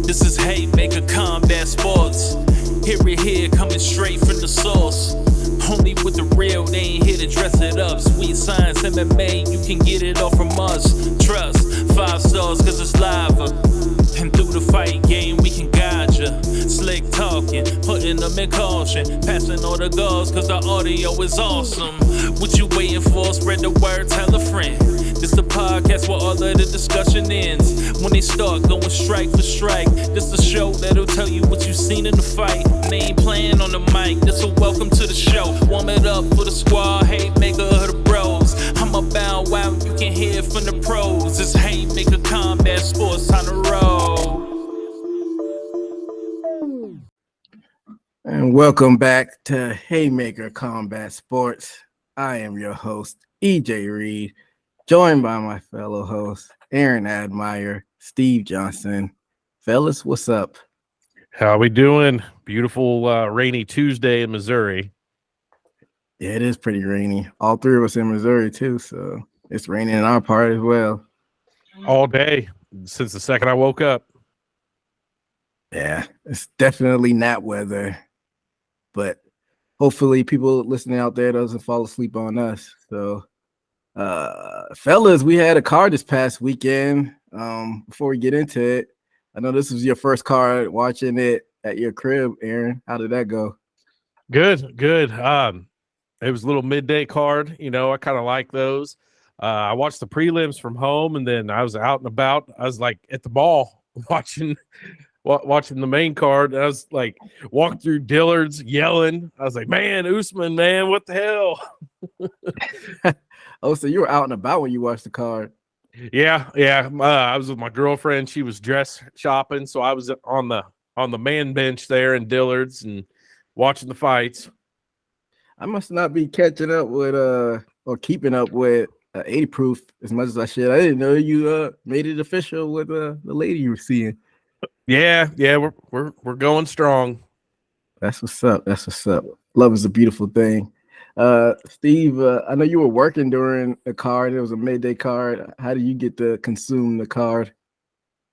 This is Haymaker Combat Sports. Hear it here, coming straight from the source. Only with the real, they ain't here to dress it up. Sweet science, MMA, you can get it all from us. Trust, 5 stars cause it's lava. And through the fight game, we can guide ya. Slick talking, putting them in caution. Passing all the guards cause the audio is awesome. What you waiting for? Spread the word, tell a friend. This the podcast where all of the discussion ends. When they start going strike for strike, this the show that'll tell you what you seen in the fight. They ain't playing on the mic, this a welcome to the show. Warm it up for the squad, Haymaker of the bros. I'm a bow wow, you can hear from the pros. It's Haymaker Combat Sports, time to roll. And welcome back to Haymaker Combat Sports. I am your host, EJ Reed, joined by my fellow hosts, Aaron Admire, Steve Johnson. Fellas, what's up? How we doing? Beautiful rainy Tuesday in Missouri. Yeah, it is pretty rainy. All three of us in Missouri too, so it's raining in our part as well. All day since the second I woke up. Yeah, it's definitely not weather, but hopefully people listening out there doesn't fall asleep on us. So, fellas, we had a card this past weekend. Before we get into it, I know this was your first card watching it at your crib, Aaron. How did that go? Good. It was a little midday card. You know, I kind of like those. I watched the prelims from home, and then I was out and about. I was like at the mall watching the main card. I was like walking through Dillard's yelling. I was like, man, Usman, man, what the hell? Oh, so you were out and about when you watched the card. Yeah. I was with my girlfriend. She was dress shopping, so I was on the man bench there in Dillard's and watching the fights. I must not be catching up with or keeping up with 80 proof as much as I should. I didn't know you made it official with the lady you were seeing. Yeah, we're going strong. That's what's up. Love is a beautiful thing. Steve, I know you were working during the card. It was a midday card. How do you get to consume the card?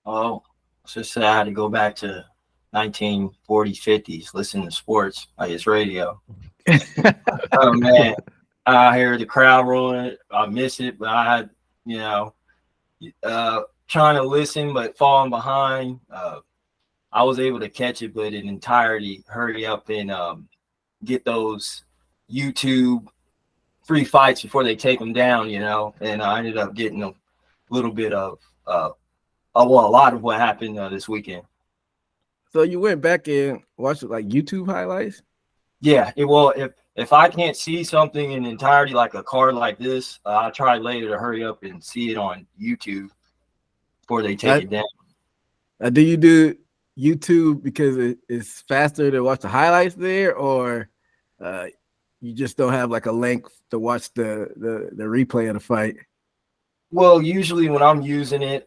Oh, let's just say I had to go back to 1940s, 50s, listen to sports like it's radio. Oh man, I hear the crowd rolling. I miss it, but I had, trying to listen but falling behind. I was able to catch it, but in entirety, hurry up and get those YouTube free fights before they take them down, and I ended up getting a little bit of a lot of what happened this weekend. So you went back and watched like YouTube highlights? Yeah, if I can't see something in entirety like a card like this, I try later to hurry up and see it on YouTube before they take it down. Do you do YouTube because it's faster to watch the highlights there, or you just don't have like a link to watch the replay of the fight? Well, usually when I'm using it,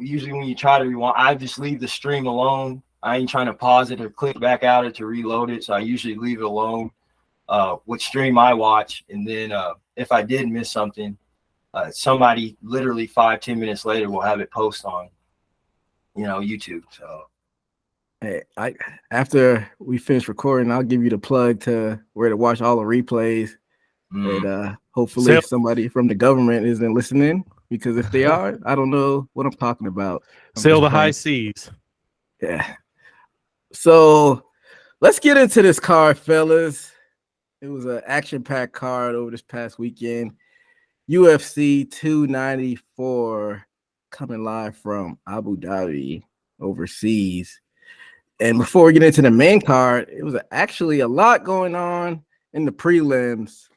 usually when you try to rewind, I just leave the stream alone. I ain't trying to pause it or click back out it to reload it. So I usually leave it alone, which stream I watch. And then if I did miss something, somebody literally 5-10 minutes later will have it post on, YouTube. So hey, after we finish recording, I'll give you the plug to where to watch all the replays. And hopefully somebody from the government isn't listening, because if they are, I don't know what I'm talking about. Sail the high seas. Yeah. So let's get into this card, fellas. It was an action-packed card over this past weekend. UFC 294 coming live from Abu Dhabi overseas. And before we get into the main card, it was actually a lot going on in the prelims.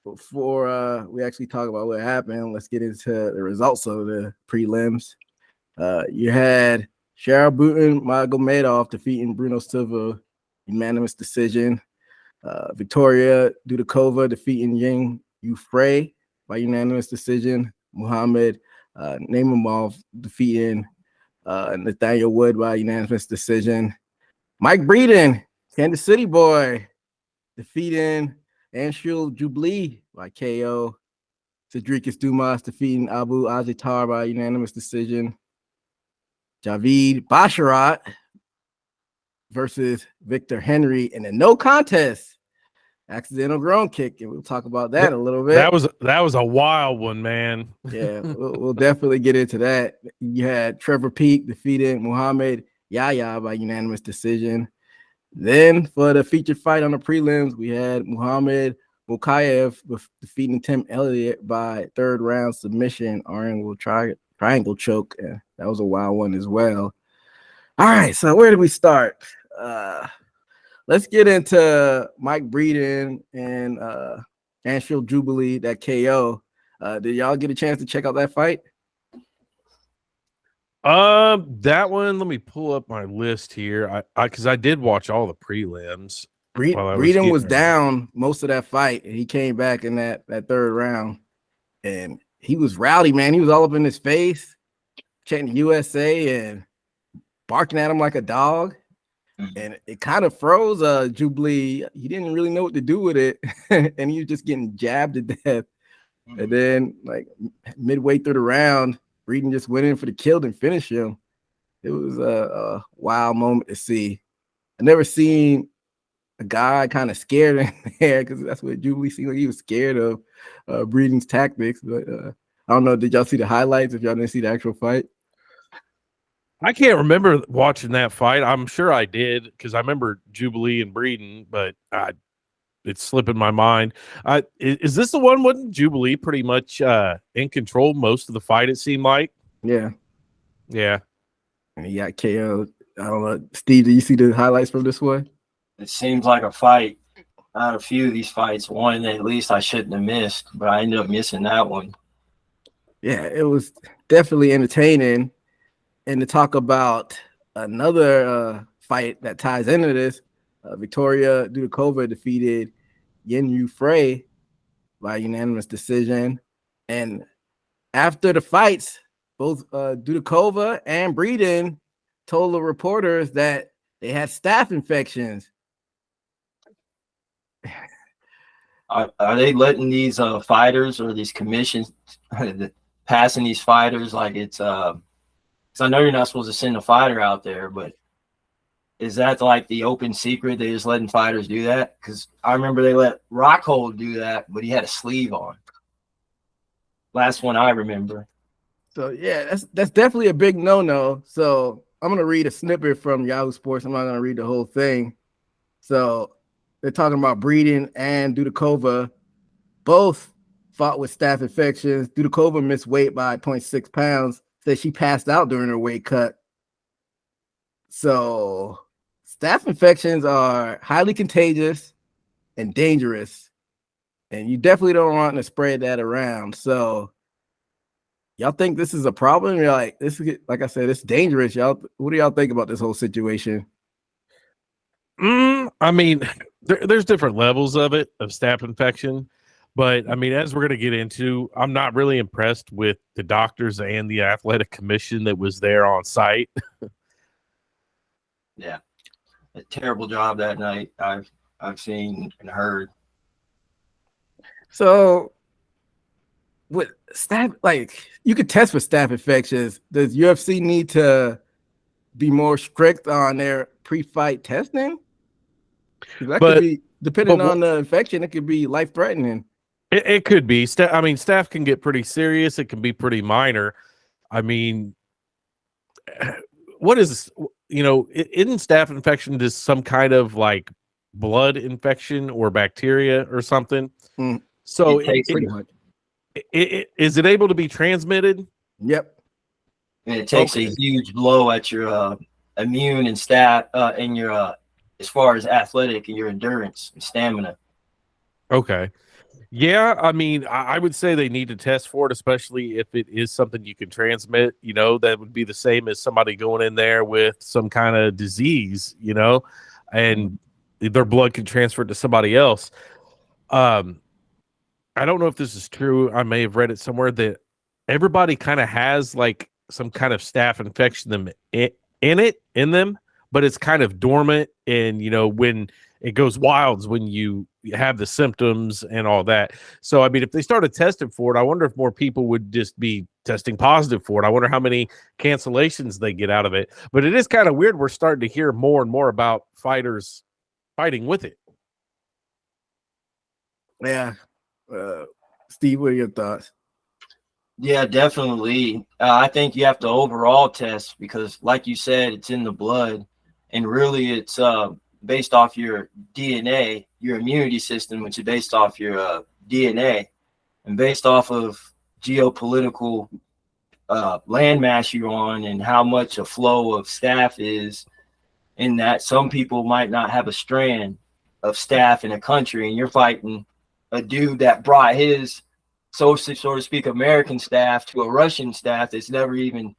Before we actually talk about what happened, let's get into the results of the prelims. You had Cheryl Magomedov defeating Bruno Silva, unanimous decision. Victoria Dudakova defeating Yang Yufrey by unanimous decision. Muhammad Naimamov defeating Nathaniel Wood by unanimous decision. Mike Breeden, Kansas City boy, defeating Anshul Jubilee by KO. Cedricus Dumas defeating Abu Azitar by unanimous decision. Javid Basharat versus Victor Henry in a no contest accidental groin kick, and we'll talk about that a little bit. That was a wild one, man. Yeah, we'll definitely get into that. You had Trevor Peake defeating Muhammad Yahya by unanimous decision. Then for the featured fight on the prelims, we had Muhammad Mukayev defeating Tim Elliott by third round submission, triangle choke. Yeah, that was a wild one as well. All right, so where did we start? Let's get into Mike Breeden and Anfield Jubilee, that KO. Did y'all get a chance to check out that fight? That one, let me pull up my list here. Because I did watch all the prelims. Breeden was down most of that fight, and he came back in that third round, and he was rowdy, man. He was all up in his face, chanting USA and barking at him like a dog. And it kind of froze Jubilee. He didn't really know what to do with it, and he was just getting jabbed to death. And then, like midway through the round, Breeden just went in for the kill and finished him. It was a wild moment to see. I never seen a guy kind of scared in there, because that's what Jubilee seemed like. He was scared of Breeden's tactics. But I don't know. Did y'all see the highlights? If y'all didn't see the actual fight. I can't remember watching that fight. I'm sure I did, because I remember Jubilee and Breeden, but it's slipping my mind. Is this the one? Wasn't Jubilee pretty much in control most of the fight, it seemed like? Yeah. Yeah. And he got KO'd. I don't know. Steve, did you see the highlights from this one? It seems like a fight. I had a few of these fights, one at least I shouldn't have missed, but I ended up missing that one. Yeah, it was definitely entertaining. And to talk about another fight that ties into this, Victoria Dudakova defeated Yin Yu Frey by unanimous decision. And after the fights, both Dudakova and Breeden told the reporters that they had staph infections. Are they letting these fighters or these commissions passing these fighters like it's because I know you're not supposed to send a fighter out there, but is that like the open secret? They just letting fighters do that? Because I remember they let Rockhold do that, but he had a sleeve on. Last one I remember. So yeah, that's definitely a big no-no. So I'm gonna read a snippet from Yahoo Sports. I'm not gonna read the whole thing. So they're talking about Breeden and Dudakova. Both fought with staph infections. Dudakova missed weight by 0.6 pounds. Said she passed out during her weight cut. So staph infections are highly contagious and dangerous, and you definitely don't want to spread that around. So y'all think this is a problem? You're like, this is, like I said, it's dangerous. Y'all, what do y'all think about this whole situation? I mean, there's different levels of staph infection. But, I mean, as we're going to get into, I'm not really impressed with the doctors and the athletic commission that was there on site. Yeah. A terrible job that night I've seen and heard. So, with staph, like, you could test for staph infections. Does UFC need to be more strict on their pre-fight testing? That could be, depending on the infection, it could be life-threatening. It could be. I mean, staph can get pretty serious. It can be pretty minor. I mean, what is, isn't staph infection just some kind of like blood infection or bacteria or something? So is it able to be transmitted? Yep. And it takes a huge blow at your immune and stat and your as far as athletic and your endurance and stamina. Okay. Yeah, I mean, I would say they need to test for it, especially if it is something you can transmit. That would be the same as somebody going in there with some kind of disease, and their blood can transfer to somebody else. I don't know if this is true. I may have read it somewhere that everybody kind of has like some kind of staph infection in them, but it's kind of dormant. And, you know, when it goes wild is when you have the symptoms and all that. So, I mean, if they started testing for it, I wonder if more people would just be testing positive for it. I wonder how many cancellations they get out of it. But it is kind of weird. We're starting to hear more and more about fighters fighting with it. Yeah. Steve, what are your thoughts? Yeah, definitely. I think you have to overall test because, like you said, it's in the blood, and really it's based off your DNA, your immunity system, which is based off your DNA, and based off of geopolitical landmass you're on and how much a flow of staph is. In that, some people might not have a strand of staph in a country, and you're fighting a dude that brought his so to speak American staph to a Russian staph that's never even,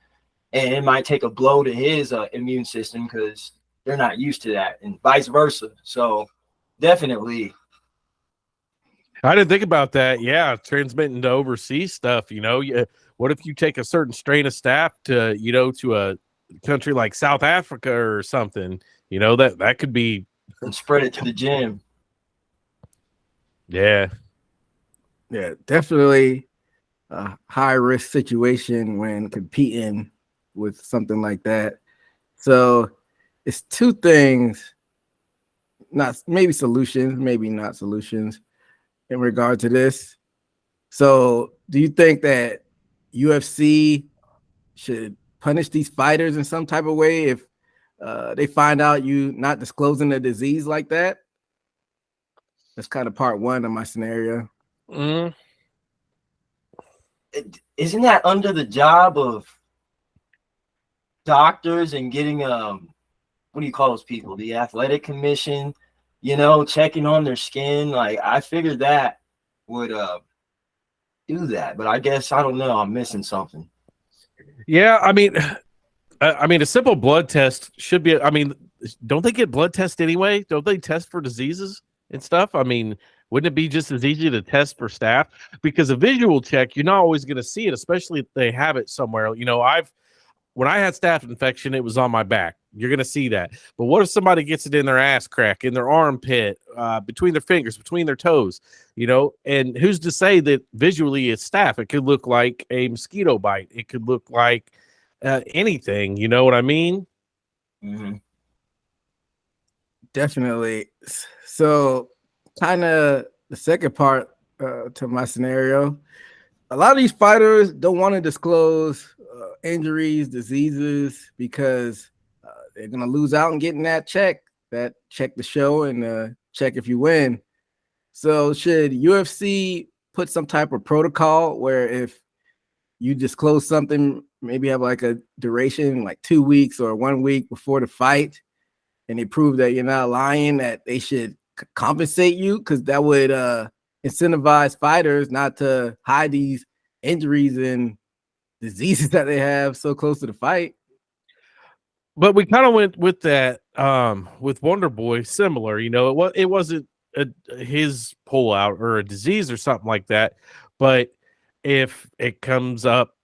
and it might take a blow to his immune system because they're not used to that, and vice versa. So definitely. I didn't think about that. Yeah, transmitting to overseas stuff. You know, what if you take a certain strain of staph to, you know, to a country like South Africa or something? You know, that could be, and spread it to the gym. Yeah, definitely a high risk situation when competing with something like that. So it's two things, not maybe solutions, maybe not solutions in regard to this. So do you think that UFC should punish these fighters in some type of way if they find out you not disclosing a disease like that? That's kind of part one of my scenario. Isn't that under the job of doctors and getting what do you call those people? The athletic commission, you know, checking on their skin. Like, I figured that would do that, but I guess I don't know. I'm missing something. Yeah, I mean, a simple blood test should be. I mean, don't they get blood tests anyway? Don't they test for diseases and stuff? I mean, wouldn't it be just as easy to test for staph? Because a visual check, you're not always going to see it, especially if they have it somewhere. You know, when I had staph infection, it was on my back. You're going to see that. But what if somebody gets it in their ass crack, in their armpit, between their fingers, between their toes, you know? And who's to say that visually it's staph? It could look like a mosquito bite. It could look like anything. You know what I mean? Mm-hmm. Definitely. So kind of the second part to my scenario, a lot of these fighters don't want to disclose injuries, diseases, because they're going to lose out and getting that check the show and check if you win. So should UFC put some type of protocol where if you disclose something, maybe have like a duration, like 2 weeks or 1 week before the fight, and they prove that you're not lying, that they should compensate you? Because that would incentivize fighters not to hide these injuries and diseases that they have so close to the fight. But we kind of went with that with Wonder Boy, similar. You know, it wasn't his pullout or a disease or something like that. But if it comes up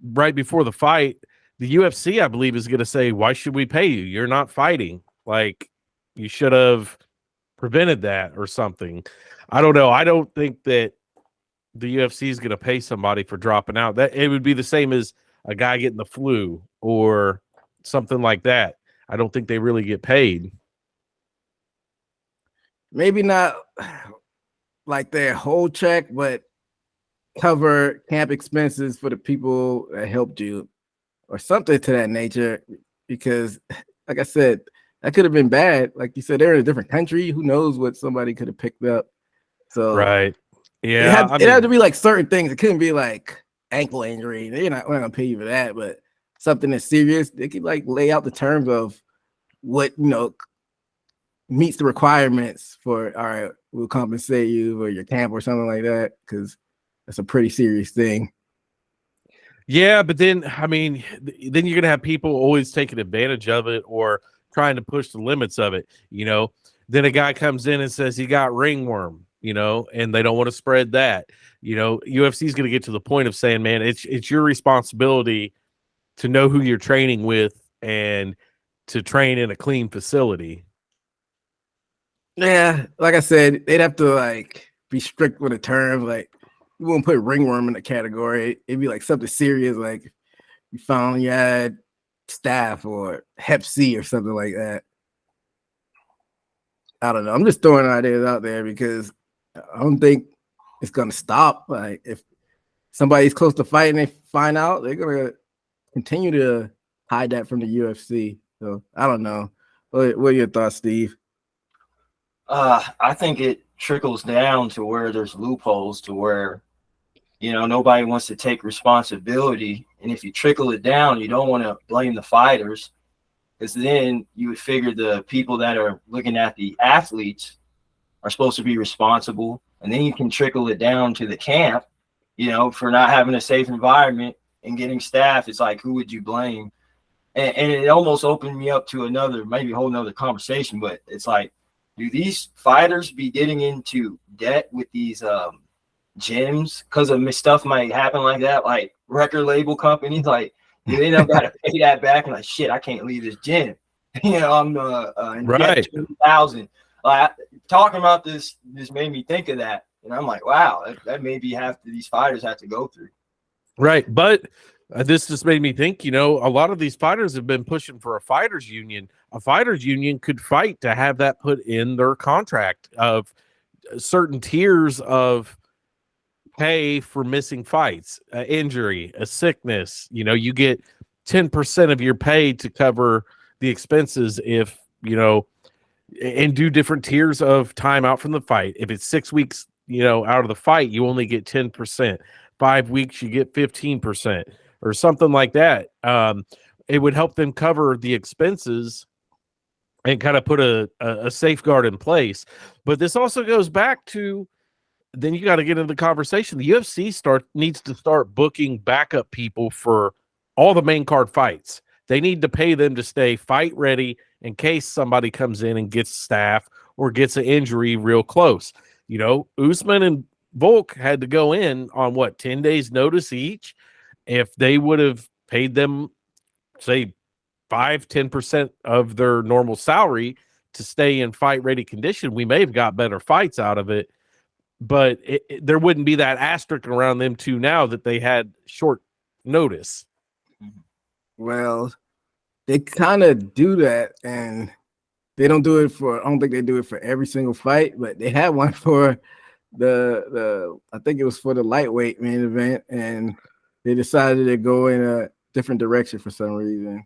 right before the fight, the UFC, I believe, is going to say, why should we pay you? You're not fighting. Like, you should have prevented that or something. I don't know. I don't think that the UFC is going to pay somebody for dropping out. That it would be the same as a guy getting the flu or something like that. I don't think they really get paid. Maybe not like their whole check, but cover camp expenses for the people that helped you or something to that nature. Because, like I said, that could have been bad. Like you said, they're in a different country. Who knows what somebody could have picked up? So right. Yeah. It had to be like certain things. It couldn't be like ankle injury. We're not going to pay you for that, but something that's serious, they could like lay out the terms of what, you know, meets the requirements for, all right, we'll compensate you for your camp or something like that, because that's a pretty serious thing. Yeah, but then, I mean, then you're going to have people always taking advantage of it or trying to push the limits of it, you know. Then a guy comes in and says he got ringworm, you know, and they don't want to spread that. You know, UFC is going to get to the point of saying, man, it's your responsibility to know who you're training with and to train in a clean facility. Yeah, like I said, they'd have to like be strict with the terms. Like you won't put ringworm in the category. It'd be like something serious, like you found you had staph or Hep C or something like that. I don't know. I'm just throwing ideas out there because I don't think it's gonna stop. Like if somebody's close to fighting, they find out, they're gonna continue to hide that from the UFC. So I don't know. What are your thoughts, Steve? I think it trickles down to where there's loopholes to where, nobody wants to take responsibility. And if you trickle it down, you don't want to blame the fighters, because then you would figure the people that are looking at the athletes are supposed to be responsible. And then you can trickle it down to the camp, for not having a safe environment and getting staff. It's like, who would you blame? And it almost opened me up to maybe a whole nother conversation, but it's like, do these fighters be getting into debt with these gyms because of stuff might happen like that, like record label companies, like they don't got to pay that back, and like, shit, I can't leave this gym. I'm in debt 20,000. Like talking about this made me think of that, and I'm like, wow, that maybe these fighters have to go through. Right, but this just made me think, a lot of these fighters have been pushing for a fighters union. A fighters union could fight to have that put in their contract of certain tiers of pay for missing fights, injury, a sickness. You get 10% of your pay to cover the expenses if, and do different tiers of time out from the fight. If it's 6 weeks, out of the fight, you only get 10%. 5 weeks, you get 15%. Or something like that. It would help them cover the expenses and kind of put a safeguard in place. But this also goes back to, then you got to get into the conversation. The UFC needs to start booking backup people for all the main card fights. They need to pay them to stay fight ready in case somebody comes in and gets staph or gets an injury real close. Usman and Volk had to go in on 10 days notice each. If they would have paid them, say, 5-10% of their normal salary to stay in fight-ready condition, we may have got better fights out of it. But there wouldn't be that asterisk around them two now that they had short notice. Well, they kind of do that, and they don't do it I don't think they do it for every single fight, but they had one for I think it was for the lightweight main event, and they decided to go in a different direction for some reason.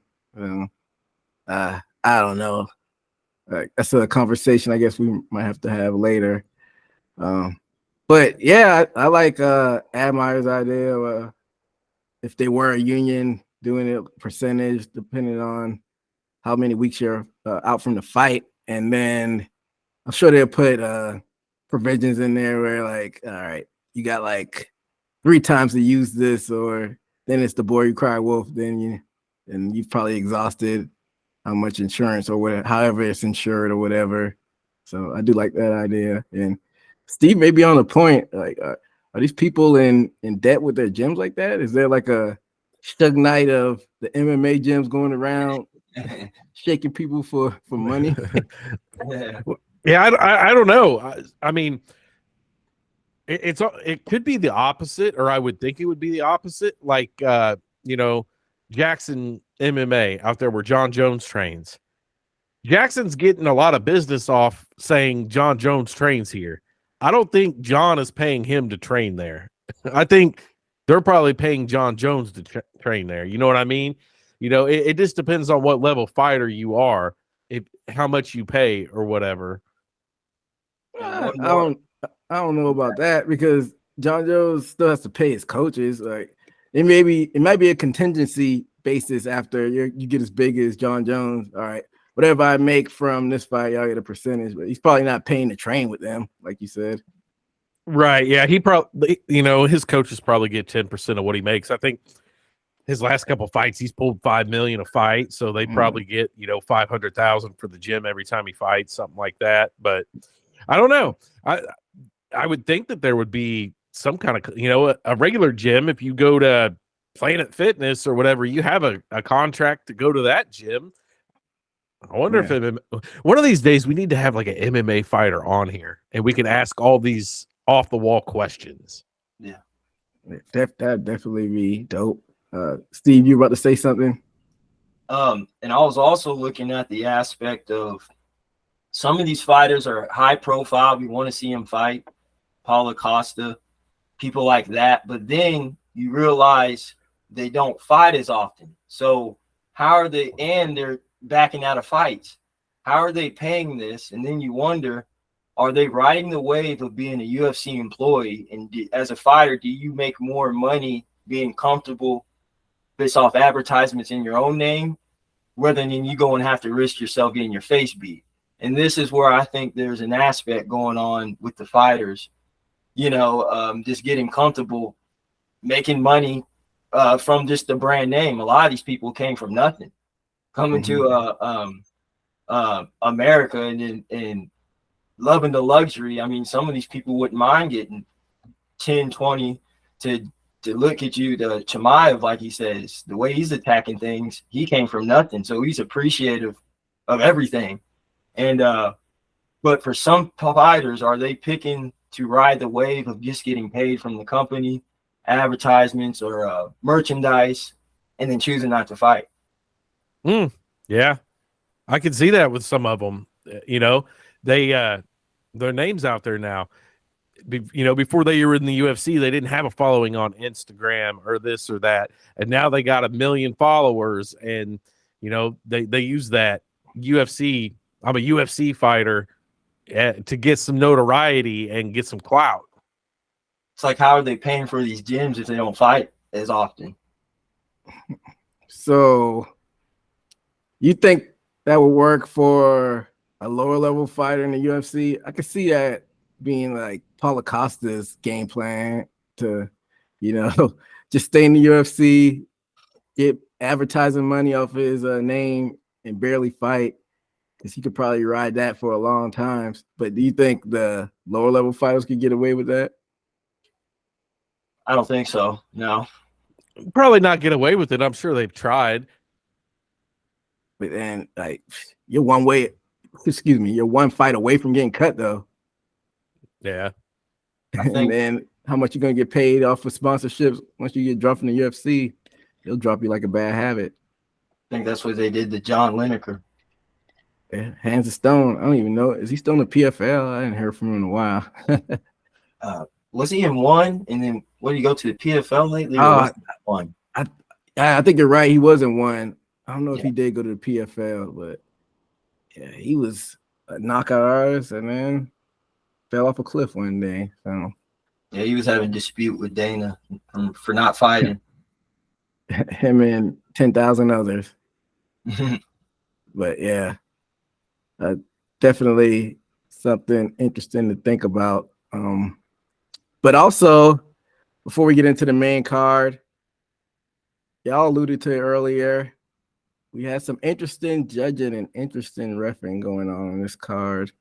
I don't know. That's a conversation I guess we might have to have later. But yeah, I like Admire's idea of if they were a union, doing it percentage depending on how many weeks you're out from the fight. And then I'm sure they'll put provisions in there where like, all right, you got like 3 times to use this, or then it's the boy you cry wolf. Then you've probably exhausted how much insurance or whatever, however it's insured or whatever. So I do like that idea. And Steve may be on the point. Like, are these people in debt with their gyms like that? Is there like a Stug Knight of the MMA gyms going around shaking people for money? Yeah, I don't know. I mean, it could be the opposite, or I would think it would be the opposite. Like Jackson MMA out there where John Jones trains. Jackson's getting a lot of business off saying John Jones trains here. I don't think John is paying him to train there. I think they're probably paying John Jones to train there. You know what I mean? It just depends on what level fighter you are, how much you pay or whatever. I don't know about that, because John Jones still has to pay his coaches. Like it might be a contingency basis after you get as big as John Jones. All right, whatever I make from this fight, y'all get a percentage, but he's probably not paying to train with them, like you said. Right. Yeah. He probably, his coaches probably get 10% of what he makes. I think his last couple fights, he's pulled $5 million a fight. So they probably get, 500,000 for the gym every time he fights, something like that. But I don't know. I would think that there would be some kind of, a regular gym. If you go to Planet Fitness or whatever, you have a contract to go to that gym. I wonder if one of these days we need to have like an MMA fighter on here and we can ask all these off the wall questions. Yeah. That'd definitely be dope. Steve, you about to say something? And I was also looking at the aspect of some of these fighters are high profile. We want to see them fight. Paulo Costa, people like that. But then you realize they don't fight as often. So how are they? And they're backing out of fights. How are they paying this? And then you wonder, are they riding the wave of being a UFC employee? And as a fighter, do you make more money being comfortable based off advertisements in your own name, rather than you go and have to risk yourself getting your face beat? And this is where I think there's an aspect going on with the fighters, just getting comfortable, making money from just the brand name. A lot of these people came from nothing, coming to America and loving the luxury. I mean, some of these people wouldn't mind getting 10, 20 to look at you. The Chimaev, like he says, the way he's attacking things, he came from nothing. So he's appreciative of everything. And but for some fighters, are they picking to ride the wave of just getting paid from the company, advertisements or merchandise, and then choosing not to fight? Yeah, I can see that with some of them. They their names out there now. Before they were in the UFC, they didn't have a following on Instagram or this or that, and now they got 1 million followers, and they use that UFC. I'm a UFC fighter to get some notoriety and get some clout. It's like, how are they paying for these gyms if they don't fight as often? So you think that would work for a lower level fighter in the UFC? I could see that being like Paulo Costa's game plan to, just stay in the UFC, get advertising money off his name and barely fight, because he could probably ride that for a long time. But do you think the lower level fighters could get away with that? I don't think so. No. Probably not get away with it. I'm sure they've tried. But then, like, you're one fight away from getting cut, though. Yeah. And then how much you're going to get paid off of sponsorships once you get dropped from the UFC, they'll drop you like a bad habit. I think that's what they did to John Lineker. Yeah, Hands of Stone. I don't even know. Is he still in the PFL? I hadn't heard from him in a while. Was he in one? And then what did he go to the PFL lately? One. I think you're right. He was in one. I don't know if he did go to the PFL, but yeah, he was a knockout artist and then fell off a cliff one day. So yeah, he was having a dispute with Dana for not fighting. Him and 10,000 others. But yeah, definitely something interesting to think about. But also, before we get into the main card, y'all alluded to it earlier, we had some interesting judging and interesting reffing going on this card.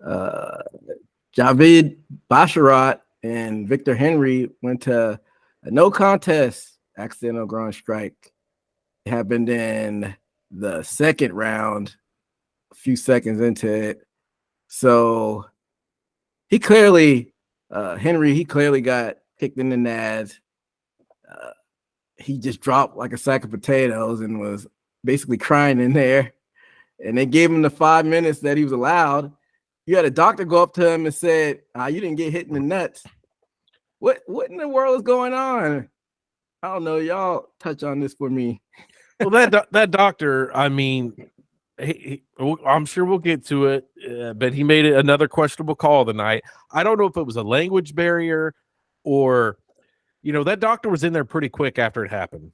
Javid Basharat and Victor Henry went to a no contest accidental ground strike. It happened in the second round, a few seconds into it. So he clearly, Henry got kicked in the nads. He just dropped like a sack of potatoes and was basically crying in there. And they gave him the 5 minutes that he was allowed. You had a doctor go up to him and said, you didn't get hit in the nuts. What in the world is going on? I don't know. Y'all touch on this for me. Well, that doctor, I mean, I'm sure we'll get to it, but he made it another questionable call tonight. I don't know if it was a language barrier or, that doctor was in there pretty quick after it happened.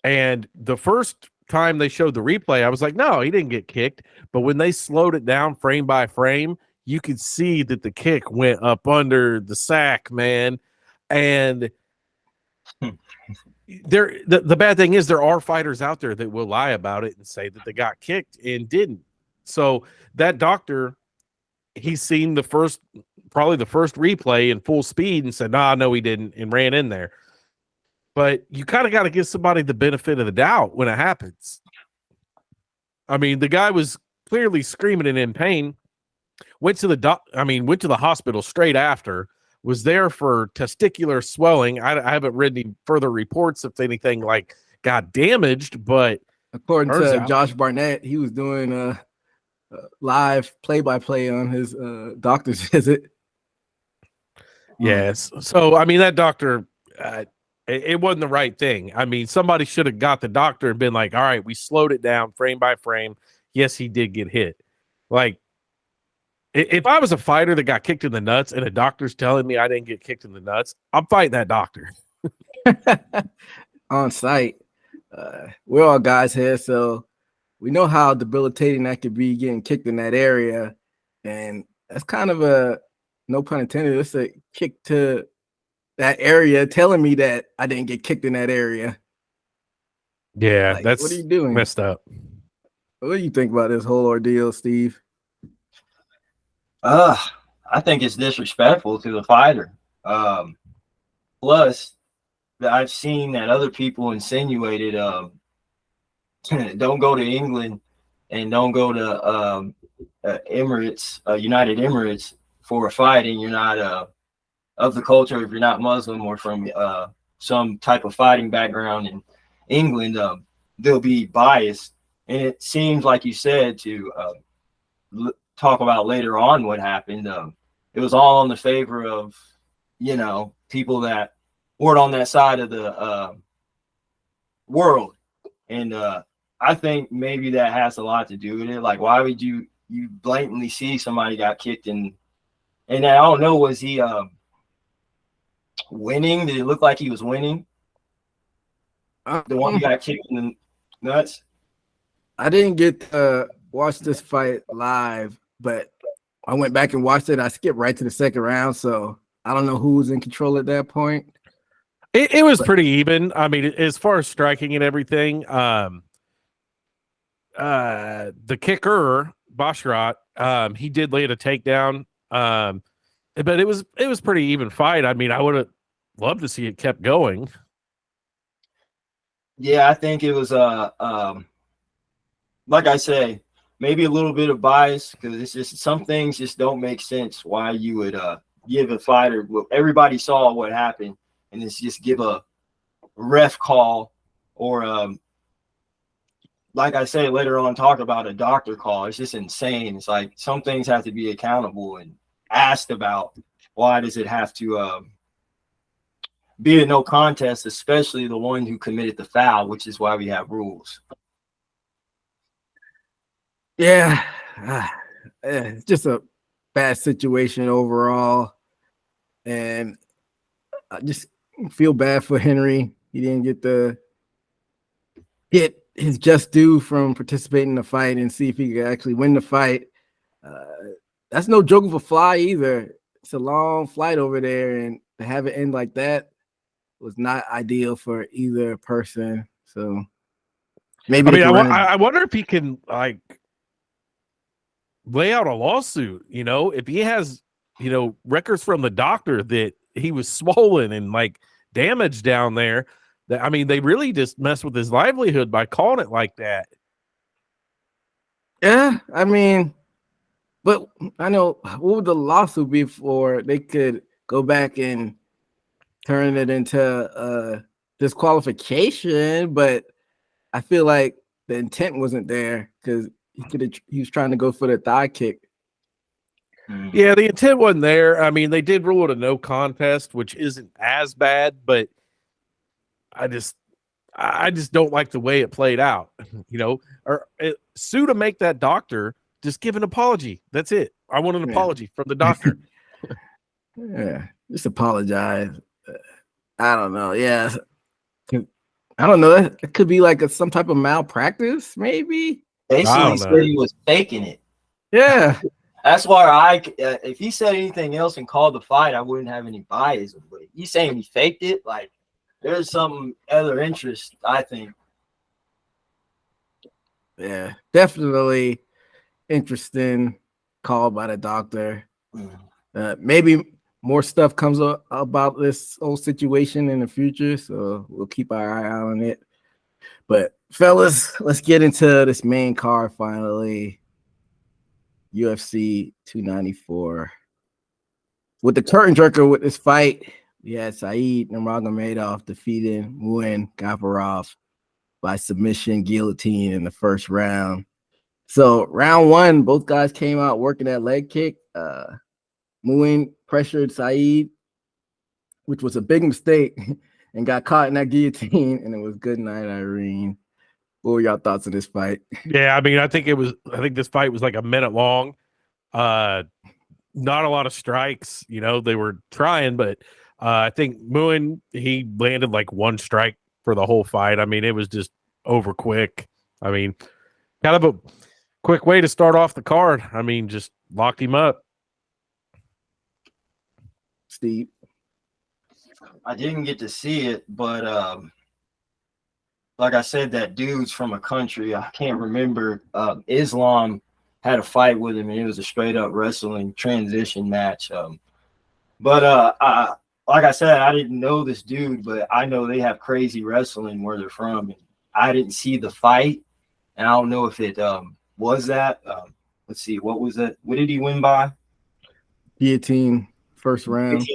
And the first time they showed the replay, I was like, no, he didn't get kicked. But when they slowed it down frame by frame, you could see that the kick went up under the sack, man. And the bad thing is there are fighters out there that will lie about it and say that they got kicked and didn't. So that doctor, he's seen probably the first replay in full speed and said, no, he didn't, and ran in there. But you kind of got to give somebody the benefit of the doubt when it happens. I mean, the guy was clearly screaming and in pain. Went to the hospital straight after. Was there for testicular swelling. I haven't read any further reports if anything like got damaged, but according to Josh Barnett, he was doing live play-by-play on his doctor's visit. Yes. So, I mean, that doctor, it wasn't the right thing. I mean, somebody should have got the doctor and been like, all right, we slowed it down frame by frame. Yes, he did get hit. Like, if I was a fighter that got kicked in the nuts and a doctor's telling me I didn't get kicked in the nuts, I'm fighting that doctor. On site. We're all guys here, so we know how debilitating that could be getting kicked in that area. And that's kind of a, no pun intended, it's a kick to that area telling me that I didn't get kicked in that area. Yeah, like, that's what are you doing? Messed up. What do you think about this whole ordeal, Steve? I think it's disrespectful to the fighter. Plus, I've seen that other people insinuated don't go to England and don't go to Emirates, United Emirates for a fight, and you're not of the culture, if you're not Muslim or from some type of fighting background in England, they'll be biased. And it seems like you said to talk about later on what happened. It was all in the favor of, people that weren't on that side of the world. And I think maybe that has a lot to do with it. Like, why would you blatantly see somebody got kicked in? And I don't know, was he winning? Did it look like he was winning? The one who got kicked in the nuts? I didn't get to watch this fight live, but I went back and watched it. I skipped right to the second round, so I don't know who was in control at that point. It was pretty even. I mean, as far as striking and everything, the kicker, Bashrat, he did lay a takedown, but it was pretty even fight. I mean, I would have loved to see it kept going. Yeah, I think it was like I say, maybe a little bit of bias, because it's just some things just don't make sense why you would give a fighter. Well, everybody saw what happened, and it's just give a ref call, or like I say later on, talk about a doctor call. It's just insane. It's like some things have to be accountable and asked about. Why does it have to be a no contest, especially the one who committed the foul, which is why we have rules. Yeah, it's just a bad situation overall, and I just feel bad for Henry. He didn't get his just due from participating in the fight and see if he could actually win the fight. That's no joke of a fly either. It's a long flight over there, and to have it end like that was not ideal for either person. So maybe I wonder if he can like lay out a lawsuit, if he has, records from the doctor that he was swollen and like damaged down there. That, I mean, they really just messed with his livelihood by calling it like that. Yeah, I mean, but I know, what would the lawsuit be for? They could go back and turn it into disqualification, but I feel like the intent wasn't there because he was trying to go for the thigh kick. Yeah, the intent wasn't there. I mean, they did rule it a no contest, which isn't as bad, but I just don't like the way it played out. Or sue to make that doctor just give an apology. That's it. I want an apology from the doctor. Yeah, just apologize. I don't know. Yeah, I don't know. It could be like some type of malpractice, maybe. Basically, said he was faking it. Yeah, that's why if he said anything else and called the fight, I wouldn't have any bias. But he's saying he faked it. Like, there's some other interest, I think. Yeah, definitely interesting call by the doctor. Maybe more stuff comes up about this whole situation in the future, so we'll keep our eye on it. But fellas, let's get into this main card finally. UFC 294. With the curtain jerker with this fight, we had Saeed Nurmagomedov defeating Muin Gafarov by submission guillotine in the first round. So round one, both guys came out working that leg kick. Muin pressured Saeed, which was a big mistake, and got caught in that guillotine, and it was good night, Irene. What were y'all thoughts on this fight? Yeah, I mean, I think this fight was like a minute long. Not a lot of strikes, they were trying, but I think Muin, he landed like one strike for the whole fight. I mean, it was just over quick. I mean, kind of a quick way to start off the card. I mean, just locked him up. Steve? I didn't get to see it, but like I said, that dude's from a country, I can't remember. Islam had a fight with him, and it was a straight up wrestling transition match. Like I said, I didn't know this dude, but I know they have crazy wrestling where they're from. I didn't see the fight, and I don't know if it was that. Let's see, what was it? What did he win by? Guillotine, first round.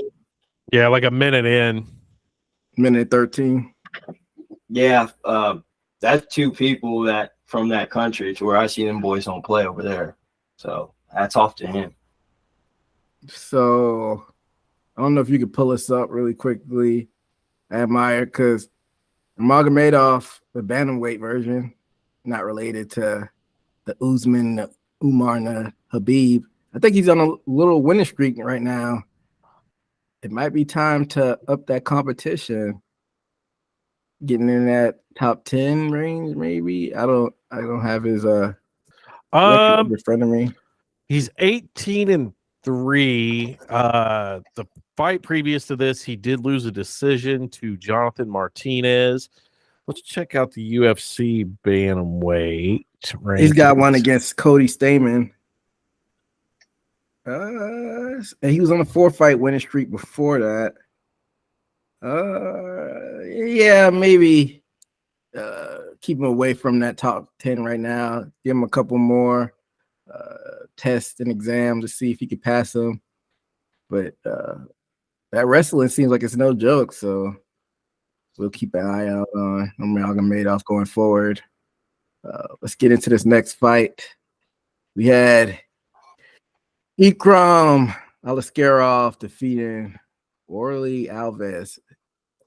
Yeah, like a minute in. Minute 13. Yeah, that's two people that from that country to where I see them boys don't play over there. So hats off to him. So I don't know if you could pull us up really quickly, Admire, because Nurmagomedov, the bantamweight version, not related to the Usman, the Umar, and the Habib. I think he's on a little winning streak right now. It might be time to up that competition. Getting in that top 10 range, maybe. I don't have his record in front of me. He's 18-3. The fight previous to this, he did lose a decision to Jonathan Martinez. Let's check out the UFC bantamweight rankings. He's got one against Cody Stamen. And he was on a 4-fight winning streak before that. Yeah, maybe keep him away from that top 10 right now. Give him a couple more tests and exams to see if he could pass them. But that wrestling seems like it's no joke, so we'll keep an eye out on Nurmagomedov going forward. Let's get into this next fight. We had Ikram Aliskerov defeating Warley Alves,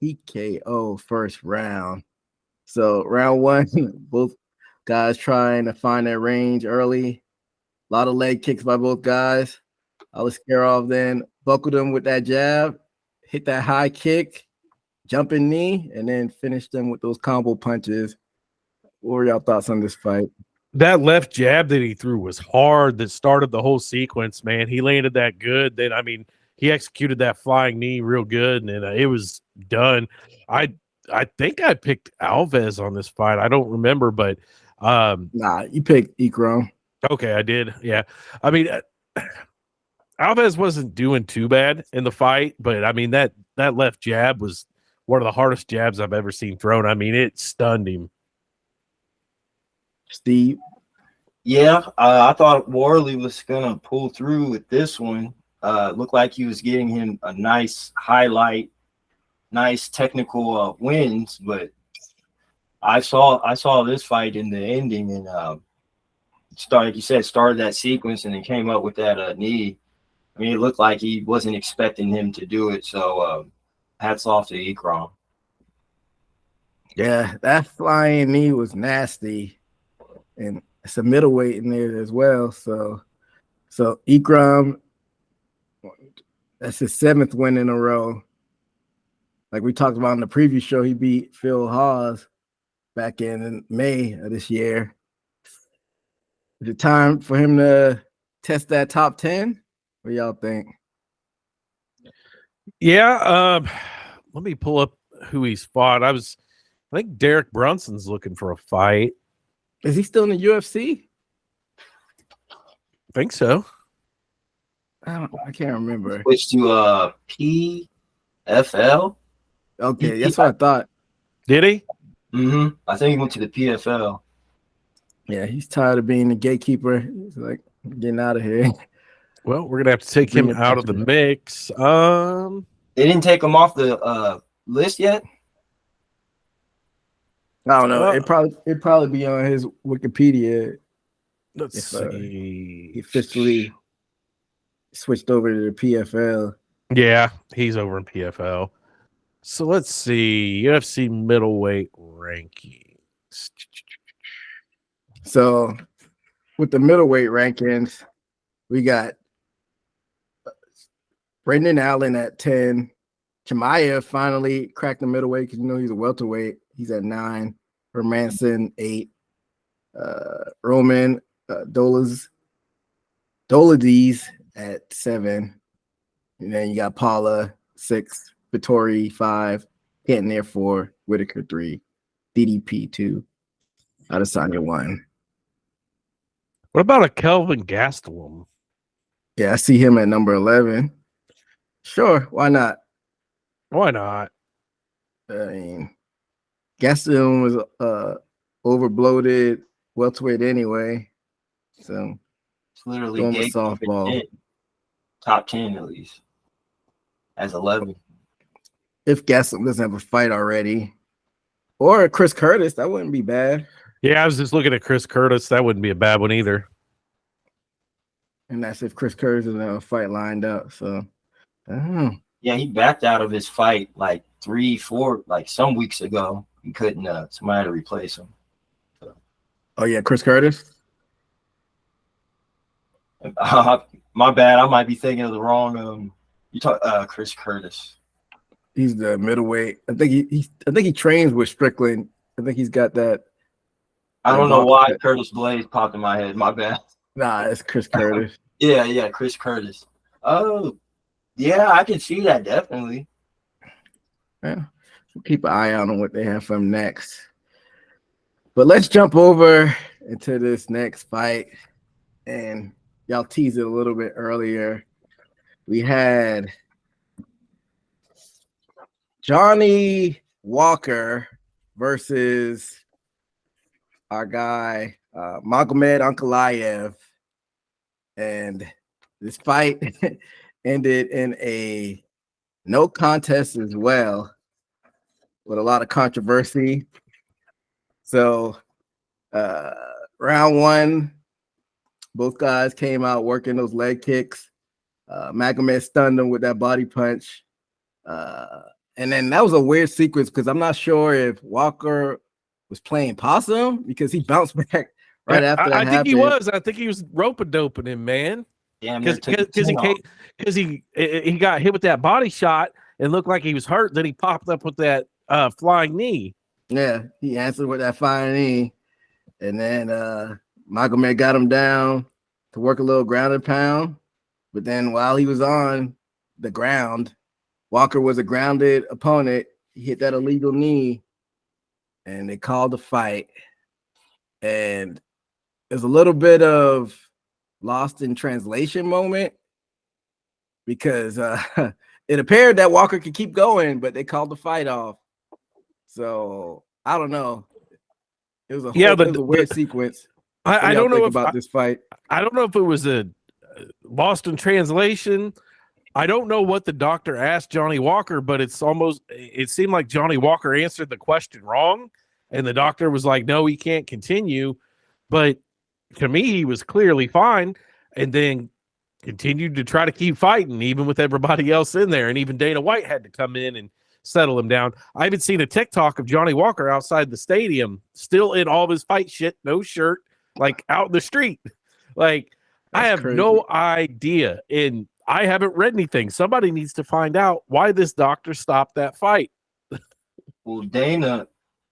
TKO first round. So round one, both guys trying to find their range early. A lot of leg kicks by both guys. Aliskerov then buckled him with that jab, hit that high kick, jumping knee, and then finished them with those combo punches. What were y'all thoughts on this fight? That left jab that he threw was hard. That started the whole sequence, man. He landed that good. Then, I mean, he executed that flying knee real good, and it was done. I think I picked Alves on this fight. I don't remember, but nah, you picked Ikram. Okay, I did. Yeah, I mean, Alves wasn't doing too bad in the fight, but I mean that left jab was one of the hardest jabs I've ever seen thrown. I mean, it stunned him. Steve? Yeah, I thought Warley was gonna pull through with this one. Looked like he was getting him a nice highlight, nice technical wins, but I saw this fight in the ending and started that sequence and then came up with that knee. I mean, it looked like he wasn't expecting him to do it. So hats off to Ikram. Yeah, that flying knee was nasty, and it's a middleweight in there as well. So Ikram, that's his 7th win in a row. Like we talked about in the previous show, he beat Phil Hawes back in May of this year. Is it time for him to test that top 10? What do y'all think? Yeah, let me pull up who he's fought. I think Derek Brunson's looking for a fight. Is he still in the UFC? I think so. I can't remember. Switched to PFL. Okay, that's what I thought. Did he? I think he went to the PFL. Yeah, he's tired of being the gatekeeper. He's like, getting out of here. Well, we're gonna have to take him out of the mix. They didn't take him off the list yet. I don't know. It'd probably be on his Wikipedia. Let's see. He officially switched over to the PFL. Yeah, he's over in PFL. So let's see. UFC middleweight rankings. So with the middleweight rankings, we got Brendan Allen at 10. Chimaev finally cracked the middleweight because he's a welterweight. He's at 9. Hermanson 8. Roman Dolidze at 7. And then you got Paula 6, Vittori 5, Cantonier 4, Whitaker 3, DDP 2, Adesanya 1. What about a Kelvin Gastelum? Yeah, I see him at number 11. Sure, why not? Why not? I mean, Gastelum was overbloated welterweight anyway. So It's literally going with softball. Top 10 at least. As 11. If Gastelum doesn't have a fight already. Or Chris Curtis, that wouldn't be bad. Yeah, I was just looking at Chris Curtis. That wouldn't be a bad one either. And that's if Chris Curtis doesn't have a fight lined up. So, I don't know. Yeah, he backed out of his fight like 3-4, like some weeks ago. He couldn't, somebody had to replace him. So. Oh, yeah, Chris Curtis? My bad. I might be thinking of the wrong. You talk Chris Curtis. He's the middleweight. I think he trains with Strickland. I think he's got that. I don't know why Curtis Blades popped in my head. My bad. Nah, it's Chris Curtis. Yeah, Chris Curtis. Oh, yeah, I can see that definitely. Yeah, we'll keep an eye out on what they have for him next. But let's jump over into this next fight, and y'all teased it a little bit earlier. We had Johnny Walker versus our guy Magomed Ankalaev, and this fight ended in a no contest as well, with a lot of controversy. So round 1, both guys came out working those leg kicks. Magomed stunned him with that body punch. And then that was a weird sequence because I'm not sure if Walker was playing possum because he bounced back right after that. I think he was rope-a-doping him, man. Yeah, because he got hit with that body shot and looked like he was hurt. Then he popped up with that flying knee. Yeah, he answered with that flying knee, and then Magomed got him down to work a little ground and pound. But then while he was on the ground, Walker was a grounded opponent. He hit that illegal knee, and they called the fight. And there's a little bit of lost in translation moment because it appeared that Walker could keep going, but they called the fight off. So I don't know. It was a weird sequence. I don't know about this fight. I don't know if it was a lost in translation. I don't know what the doctor asked Johnny Walker, but it seemed like Johnny Walker answered the question wrong, and the doctor was like, no, he can't continue. But to me, he was clearly fine, and then continued to try to keep fighting, even with everybody else in there. And even Dana White had to come in and settle him down. I haven't seen a TikTok of Johnny Walker outside the stadium, still in all of his fight shit, no shirt, like out in the street. Like, that's I have crazy. No idea. And I haven't read anything. Somebody needs to find out why this doctor stopped that fight. Well, Dana,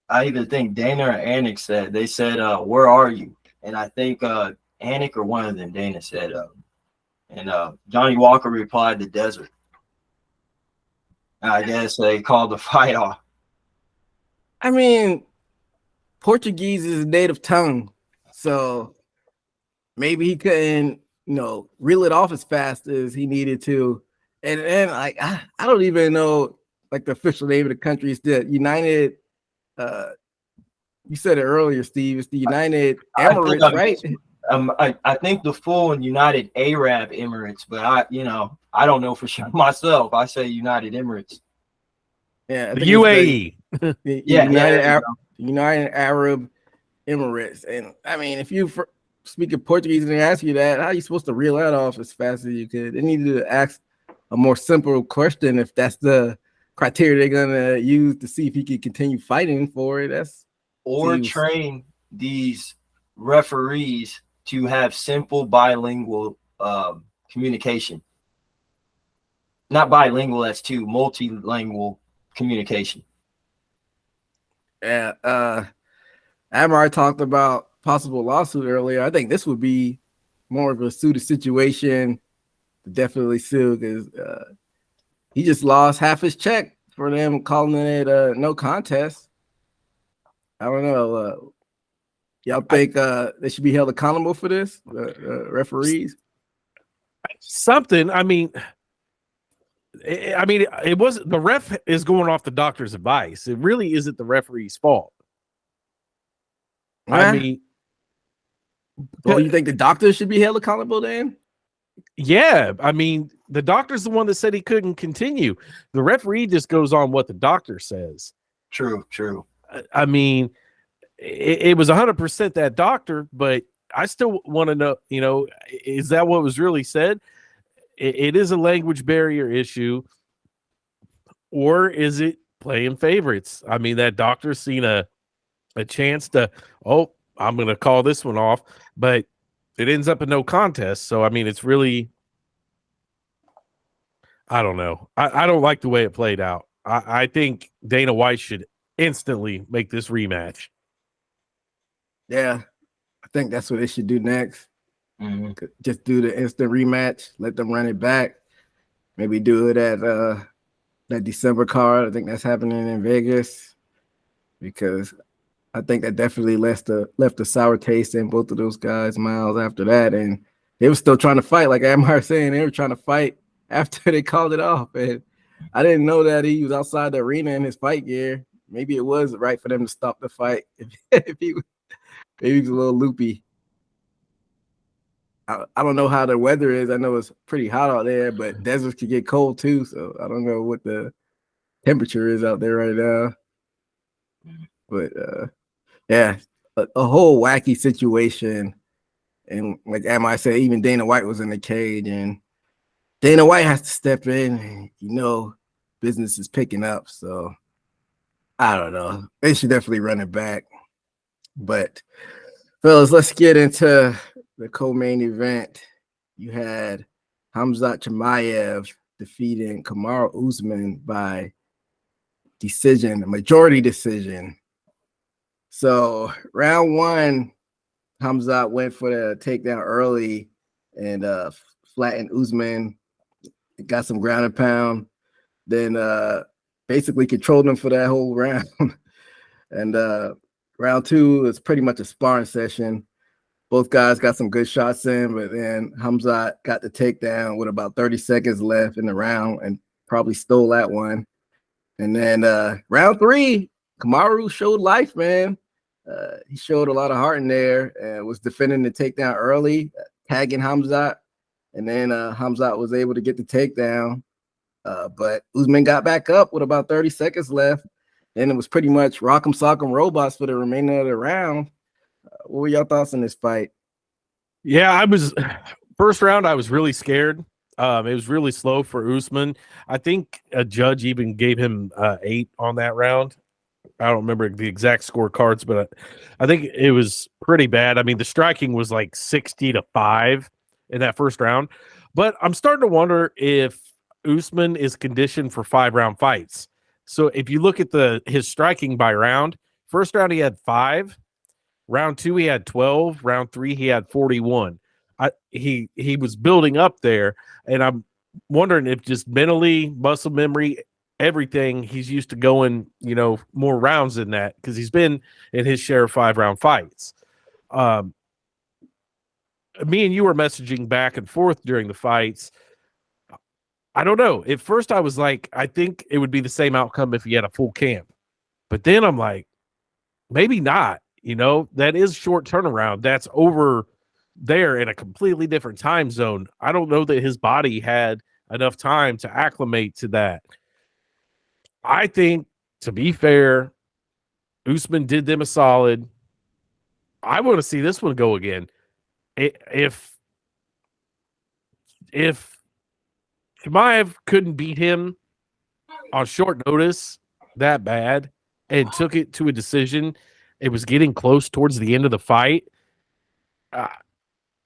I either think Dana or Anik said, they said, where are you? And I think Anik or one of them, Dana said, and Johnny Walker replied, the desert. I guess they called the fight off. I mean, Portuguese is his native tongue, so maybe he couldn't, reel it off as fast as he needed to. And like I don't even know like the official name of the country is the United You said it earlier, Steve. It's the United I think Emirates, right? I think the full United Arab Emirates, but I don't know for sure myself. I say United Emirates. Yeah, I The think it's UAE. the Yeah, United Arab Emirates. And I mean, if you speaking Portuguese and they ask you that, how are you supposed to reel that off as fast as you could? They needed to ask a more simple question if that's the criteria they're gonna use to see if he can continue fighting for it. or train these referees to have simple bilingual communication. Not bilingual, that's two, multilingual communication. Yeah, Amar talked about possible lawsuit earlier. I think this would be more of a suited situation to definitely sue because he just lost half his check for them calling it no contest. I don't know. Y'all think they should be held accountable for this? Referees? Something. I mean, it wasn't the ref is going off the doctor's advice. It really isn't the referee's fault. I mean, well, you think the doctor should be held accountable then? Yeah, I mean, the doctor's the one that said he couldn't continue. The referee just goes on what the doctor says. True. I mean, it was 100% that doctor, but I still want to know, is that what was really said? It is a language barrier issue, or is it playing favorites? I mean, that doctor's seen a chance to, I'm going to call this one off, but it ends up in no contest. So, I mean, it's really, I don't know. I don't like the way it played out. I think Dana White should instantly make this rematch. Yeah, I think that's what they should do next. Mm-hmm. Just do the instant rematch, let them run it back. Maybe do it at that December card. I think that's happening in Vegas because I think that definitely left a sour taste in both of those guys' mouths after that. And they were still trying to fight, like Amar saying, they were trying to fight after they called it off. And I didn't know that he was outside the arena in his fight gear. Maybe it was right for them to stop the fight if he was maybe he's a little loopy. I don't know how the weather is. I know it's pretty hot out there, but deserts can get cold too. So I don't know what the temperature is out there right now. But yeah, a whole wacky situation. And like Am said, even Dana White was in the cage, and Dana White has to step in. And, business is picking up. So I don't know. They should definitely run it back. But fellas, let's get into the co-main event. You had Khamzat Chimaev defeating Kamaru Usman by decision, a majority decision. So round one, Khamzat went for the takedown early and flattened Usman, got some ground and pound, then basically controlled him for that whole round. And round two was pretty much a sparring session. Both guys got some good shots in, but then Khamzat got the takedown with about 30 seconds left in the round and probably stole that one. And then round three, Kamaru showed life, man. He showed a lot of heart in there and was defending the takedown early, tagging Khamzat. And then Khamzat was able to get the takedown. But Usman got back up with about 30 seconds left. Then it was pretty much rock'em sock'em robots for the remainder of the round. What were your thoughts on this fight? Yeah, first round, I was really scared. It was really slow for Usman. I think a judge even gave him 8 on that round. I don't remember the exact scorecards, but I think it was pretty bad. I mean, the striking was like 60-5 in that first round. But I'm starting to wonder if Usman is conditioned for 5-round fights. So if you look at his striking by round, first round he had 5. Round 2, he had 12. Round 3, he had 41. He was building up there, and I'm wondering if just mentally, muscle memory, everything, he's used to going, more rounds than that because he's been in his share of 5-round fights. Me and you were messaging back and forth during the fights. I don't know. At first, I was like, I think it would be the same outcome if he had a full camp. But then I'm like, maybe not. That is short turnaround. That's over there in a completely different time zone. I don't know that his body had enough time to acclimate to that. I think, to be fair, Usman did them a solid. I want to see this one go again. If Chimaev couldn't beat him on short notice that bad and took it to a decision, it was getting close towards the end of the fight.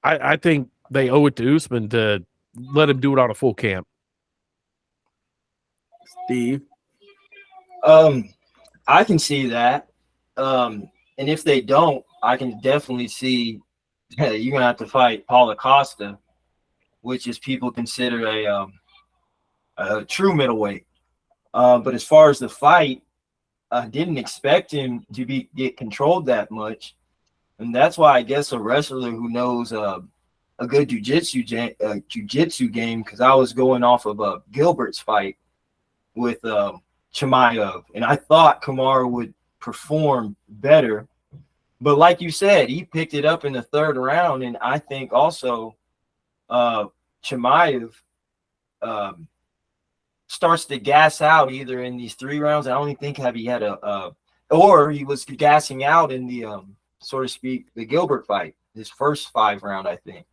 I think they owe it to Usman to let him do it on a full camp. Steve? I can see that. And if they don't, I can definitely see you're going to have to fight Paulo Costa, which is people consider a true middleweight. But as far as the fight, I didn't expect him to get controlled that much. And that's why I guess a wrestler who knows a good jiu-jitsu game, because I was going off of Gilbert's fight with Chimaev, and I thought Kamaru would perform better. But like you said, he picked it up in the third round, and I think also Chimaev starts to gas out either in these 3 rounds. I don't even think he had or he was gassing out in the so to speak, the Gilbert fight, his first 5 round, I think.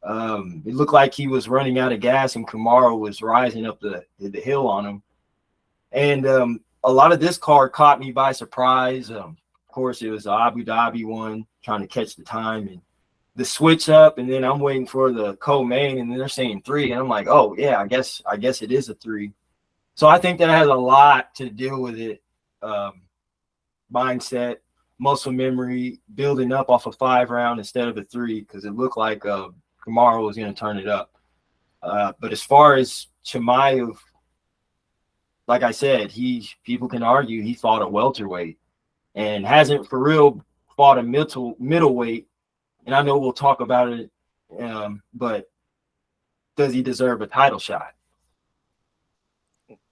It looked like he was running out of gas, and Kamaru was rising up the hill on him. And a lot of this card caught me by surprise. Of course, it was the Abu Dhabi one, trying to catch the time and the switch up, and then I'm waiting for the co-main, and they're saying 3, and I'm like, oh yeah, I guess it is a 3. So I think that has a lot to do with it. Mindset, muscle memory, building up off a 5 round instead of a 3, because it looked like Kamaru was going to turn it up. But as far as Chimaev, like I said, people can argue he fought a welterweight and hasn't for real fought a middleweight. And I know we'll talk about it, but does he deserve a title shot?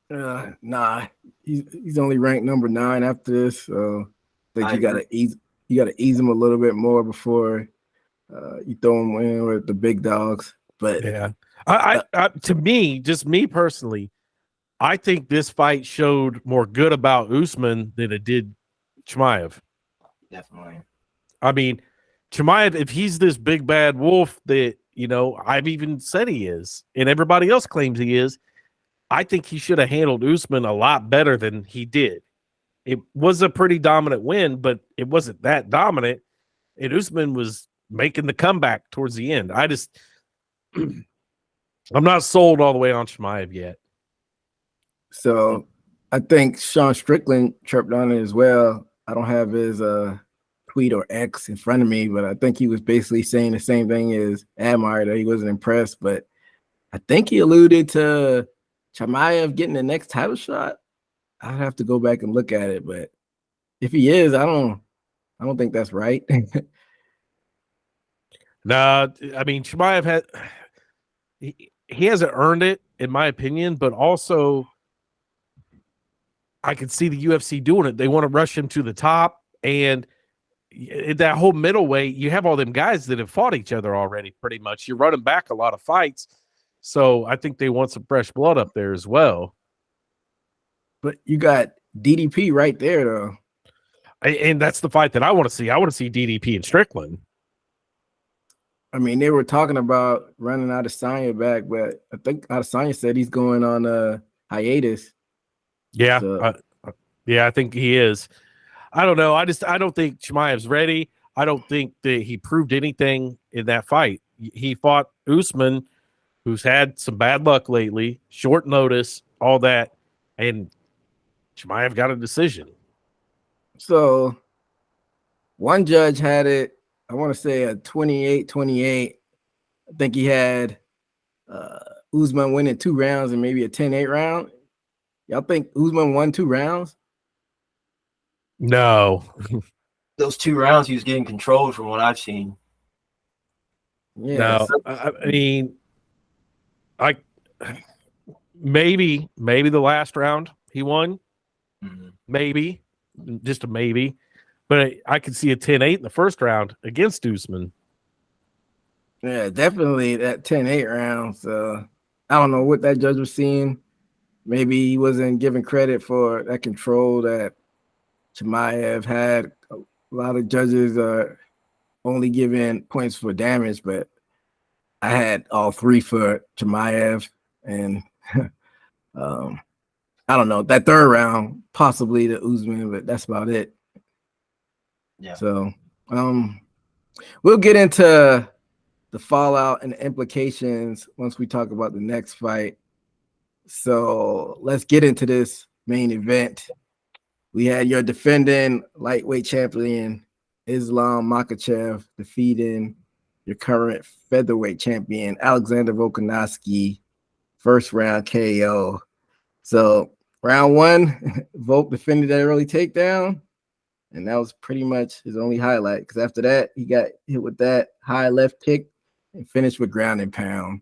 Nah, he's only ranked number 9 after this, so I think you gotta ease him a little bit more before you throw him in with the big dogs. But yeah, I to me, just me personally, I think this fight showed more good about Usman than it did Chimaev. Definitely. I mean, Chimaev, if he's this big bad wolf that I've even said he is, and everybody else claims he is, I think he should have handled Usman a lot better than he did. It was a pretty dominant win, but it wasn't that dominant. And Usman was making the comeback towards the end. I'm not sold all the way on Chimaev yet. So I think Sean Strickland chirped on it as well. I don't have his tweet or X in front of me, but I think he was basically saying the same thing as Admire, that he wasn't impressed. But I think he alluded to Chimaev getting the next title shot. I'd have to go back and look at it, but if he is, I don't think that's right. Nah, I mean, Chimaev he hasn't earned it, in my opinion, but also I could see the UFC doing it. They want to rush him to the top, and that whole middleweight, you have all them guys that have fought each other already pretty much. You're running back a lot of fights, so I think they want some fresh blood up there as well. But you got DDP right there, though. And that's the fight that I want to see. I want to see DDP and Strickland. I mean, they were talking about running Adesanya back, but I think Adesanya said he's going on a hiatus. Yeah, So, I think he is. I don't know. I don't think Chimaev's ready. I don't think that he proved anything in that fight. He fought Usman, who's had some bad luck lately, short notice, all that, and Chimaev got a decision. so one judge had it, I want to say a 28-28. I think he had Usman winning 2 rounds and maybe a 10-8 round. Y'all think Usman won 2 rounds? No. Those 2 rounds he was getting controlled from what I've seen. Yeah. No. I mean, maybe the last round he won. Mm-hmm. Maybe. Just a maybe. but I could see a 10-8 in the first round against Usman. Yeah, definitely that 10-8 round. So I don't know what that judge was seeing. Maybe he wasn't giving credit for that control that Chimaev had. A lot of judges are only giving points for damage, but I had all three for Chimaev. And I don't know, that third round, possibly the Usman, but that's about it. Yeah. So we'll get into the fallout and the implications once we talk about the next fight. So let's get into this main event. We had your defending lightweight champion, Islam Makhachev, defeating your current featherweight champion, Alexander Volkanovski, first round KO. So round one, Volk defended that early takedown, and that was pretty much his only highlight, because after that, he got hit with that high left kick and finished with ground and pound.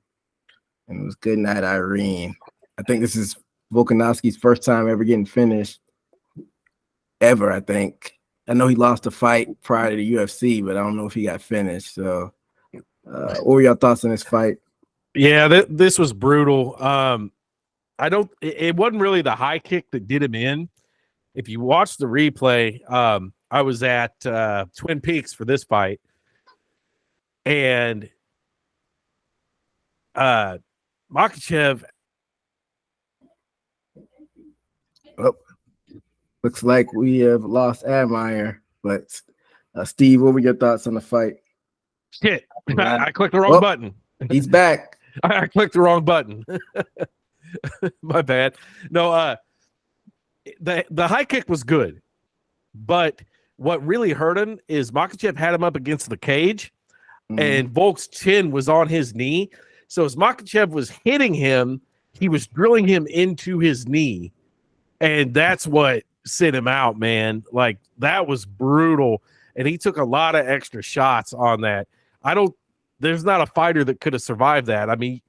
And it was good night, Irene. I think this is Volkanovski's first time ever getting finished, ever, I think. I know he lost a fight prior to the UFC, but I don't know if he got finished. So what were your thoughts on this fight? Yeah, this was brutal. It wasn't really the high kick that did him in. If you watch the replay, I was at Twin Peaks for this fight, and Makhachev. Oh, looks like we have lost Admire, but Steve, what were your thoughts on the fight? Shit, I clicked the wrong button. He's back. I clicked the wrong button. My bad. No, the high kick was good, but what really hurt him is Makhachev had him up against the cage, and Volk's chin was on his knee. So as Makhachev was hitting him, he was drilling him into his knee, and that's what sent him out, man. Like, that was brutal, and he took a lot of extra shots on that. There's not a fighter that could have survived that. I mean,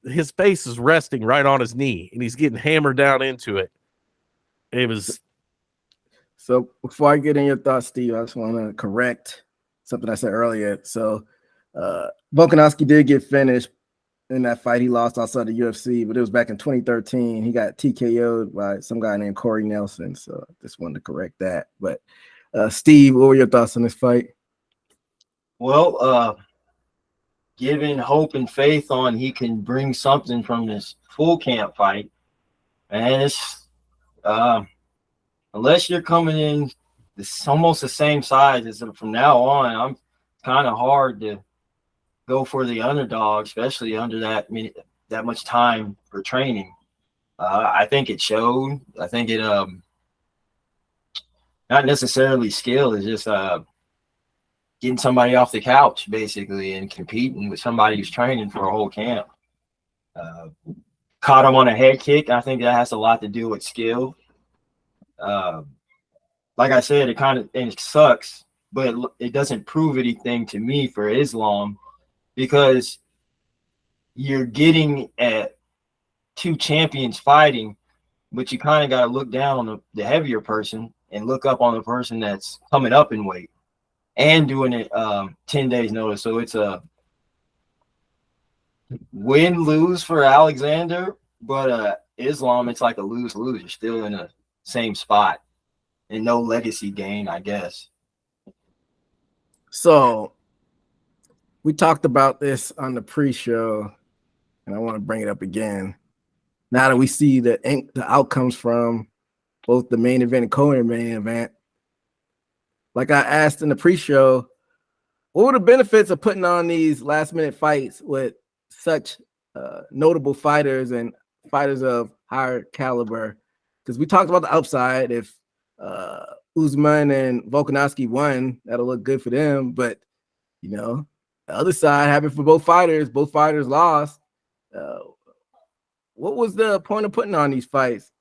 his face is resting right on his knee, and he's getting hammered down into it. It was. So before I get in your thoughts, Steve, I just want to correct something I said earlier. So Volkanovski did get finished in that fight. He lost outside the UFC, but it was back in 2013. He got TKO'd by some guy named Corey Nelson. So I just wanted to correct that. But Steve, what were your thoughts on this fight? Well, giving hope and faith on he can bring something from this full camp fight. And it's unless you're coming in this almost the same size as from now on, I'm kind of hard to go for the underdog, especially under that much time for training. I think it showed. I think it not necessarily skill, it's just getting somebody off the couch basically and competing with somebody who's training for a whole camp. Caught him on a head kick. I think that has a lot to do with skill. Like I said, it sucks, but it doesn't prove anything to me for Islam, because you're getting at two champions fighting, but you kind of got to look down on the heavier person and look up on the person that's coming up in weight and doing it 10 days notice. So it's a win-lose for Alexander, but Islam, it's like a lose-lose. You're still in the same spot and no legacy gain, I guess. So we talked about this on the pre-show, and I want to bring it up again. Now that we see the outcomes from both the main event and co-main event, like I asked in the pre-show, what were the benefits of putting on these last-minute fights with such notable fighters and fighters of higher caliber? Because we talked about the upside. If Usman and Volkanovski won, that'll look good for them. But, you know, the other side happened for both fighters. Both fighters lost. What was the point of putting on these fights?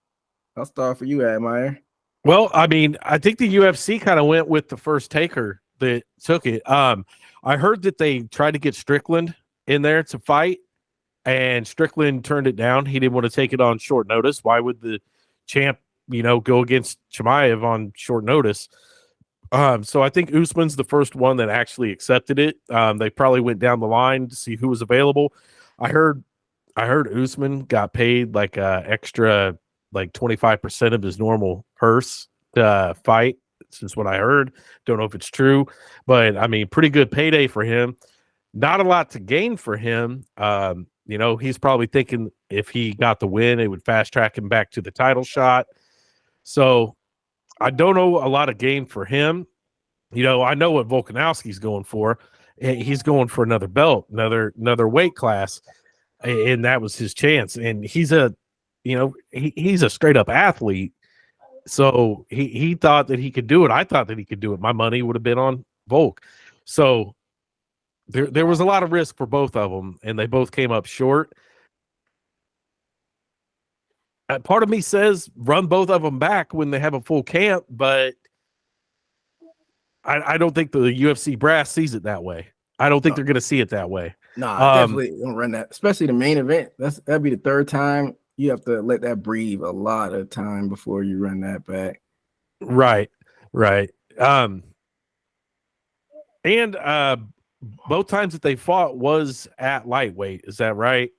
I'll start for you, Admire. Well, I mean, I think the UFC kind of went with the first taker that took it. I heard that they tried to get Strickland in there to fight, and Strickland turned it down. He didn't want to take it on short notice. Why would the champ, go against Chimaev on short notice? So I think Usman's the first one that actually accepted it. They probably went down the line to see who was available. I heard Usman got paid like extra like 25% of his normal purse to fight. This is what I heard. Don't know if it's true, but I mean, pretty good payday for him. Not a lot to gain for him. He's probably thinking if he got the win, it would fast track him back to the title shot. So I don't know a lot of gain for him. I know what Volkanovski's going for. He's going for another belt, another weight class, and that was his chance. And he's a straight up athlete. So he thought that he could do it. I thought that he could do it. My money would have been on Volk. So there was a lot of risk for both of them, and they both came up short. Part of me says run both of them back when they have a full camp, but I don't think the UFC brass sees it that way. I don't think they're going to see it that way. No, definitely don't run that, especially the main event. That'd be the third time. You have to let that breathe a lot of time before you run that back. Right. And both times that they fought was at lightweight. Is that right?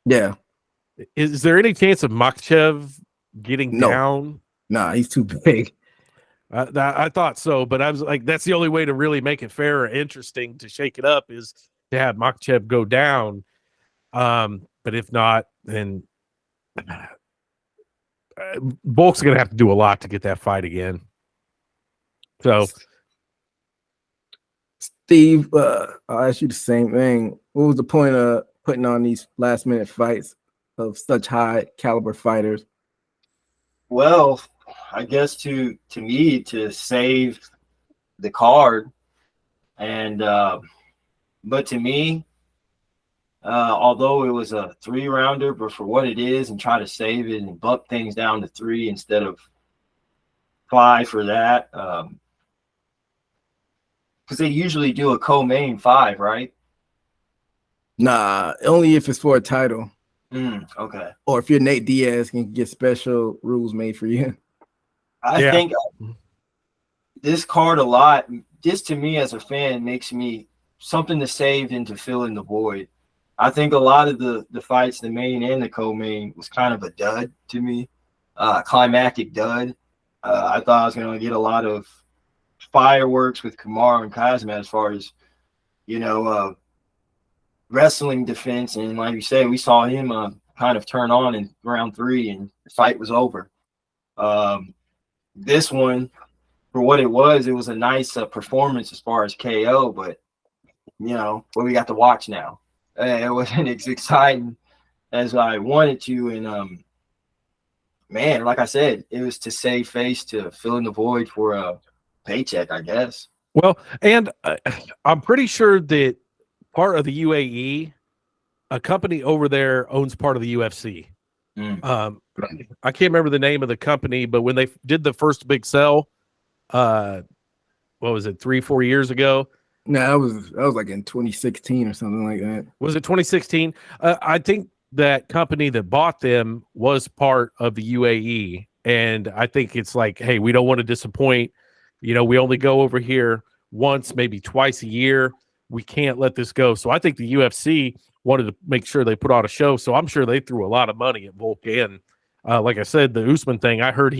Yeah. Is there any chance of Makhachev getting down? Nah, he's too big. I thought so, but I was like, that's the only way to really make it fair or interesting to shake it up is to have Makhachev go down. But if not, then Volk's going to have to do a lot to get that fight again. So, Steve, I'll ask you the same thing. What was the point of putting on these last-minute fights of such high caliber fighters? Well, I guess to me to save the card, and but to me, although it was a 3-rounder, but for what it is, and try to save it and bump things down to 3 instead of 5 for that, because they usually do a co-main 5, right? Nah, only if it's for a title. Okay. Or if you're Nate Diaz, can get special rules made for you. I think this card a lot, just to me as a fan, makes me something to save and to fill in the void. I think a lot of the fights, the main and the co-main, was kind of a dud to me, climactic dud. I thought I was going to get a lot of fireworks with Kamaru and Kazmat as far as, wrestling defense. And like you said, we saw him kind of turn on in round 3 and the fight was over. This one, for what it was a nice performance as far as KO, but what we got to watch now. It wasn't as exciting as I wanted to. And man, like I said, it was to save face, to fill in the void for a paycheck, I guess. Well, and I'm pretty sure that part of the UAE, a company over there owns part of the UFC. I can't remember the name of the company, but when they did the first big sell, what was it, 3-4 years ago? No, that was like in 2016 or something like that. Was it 2016? I think that company that bought them was part of the UAE, and I think it's like, hey, we don't want to disappoint. We only go over here once, maybe twice a year. We can't let this go. So I think the UFC wanted to make sure they put on a show. So I'm sure they threw a lot of money at Volk. And like I said, the Usman thing, I heard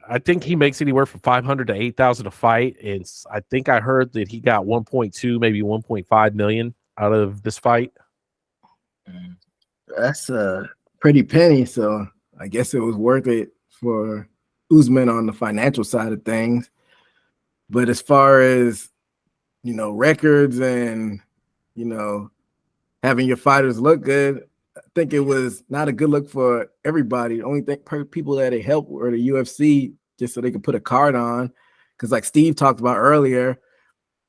I think he makes anywhere from $500 to $8,000 a fight. And I think I heard that he got 1.2, maybe 1.5 million out of this fight. That's a pretty penny. So I guess it was worth it for Usman on the financial side of things. But as far as, records and, having your fighters look good, I think it was not a good look for everybody. The only thing people that it helped were the UFC, just so they could put a card on. Because like Steve talked about earlier,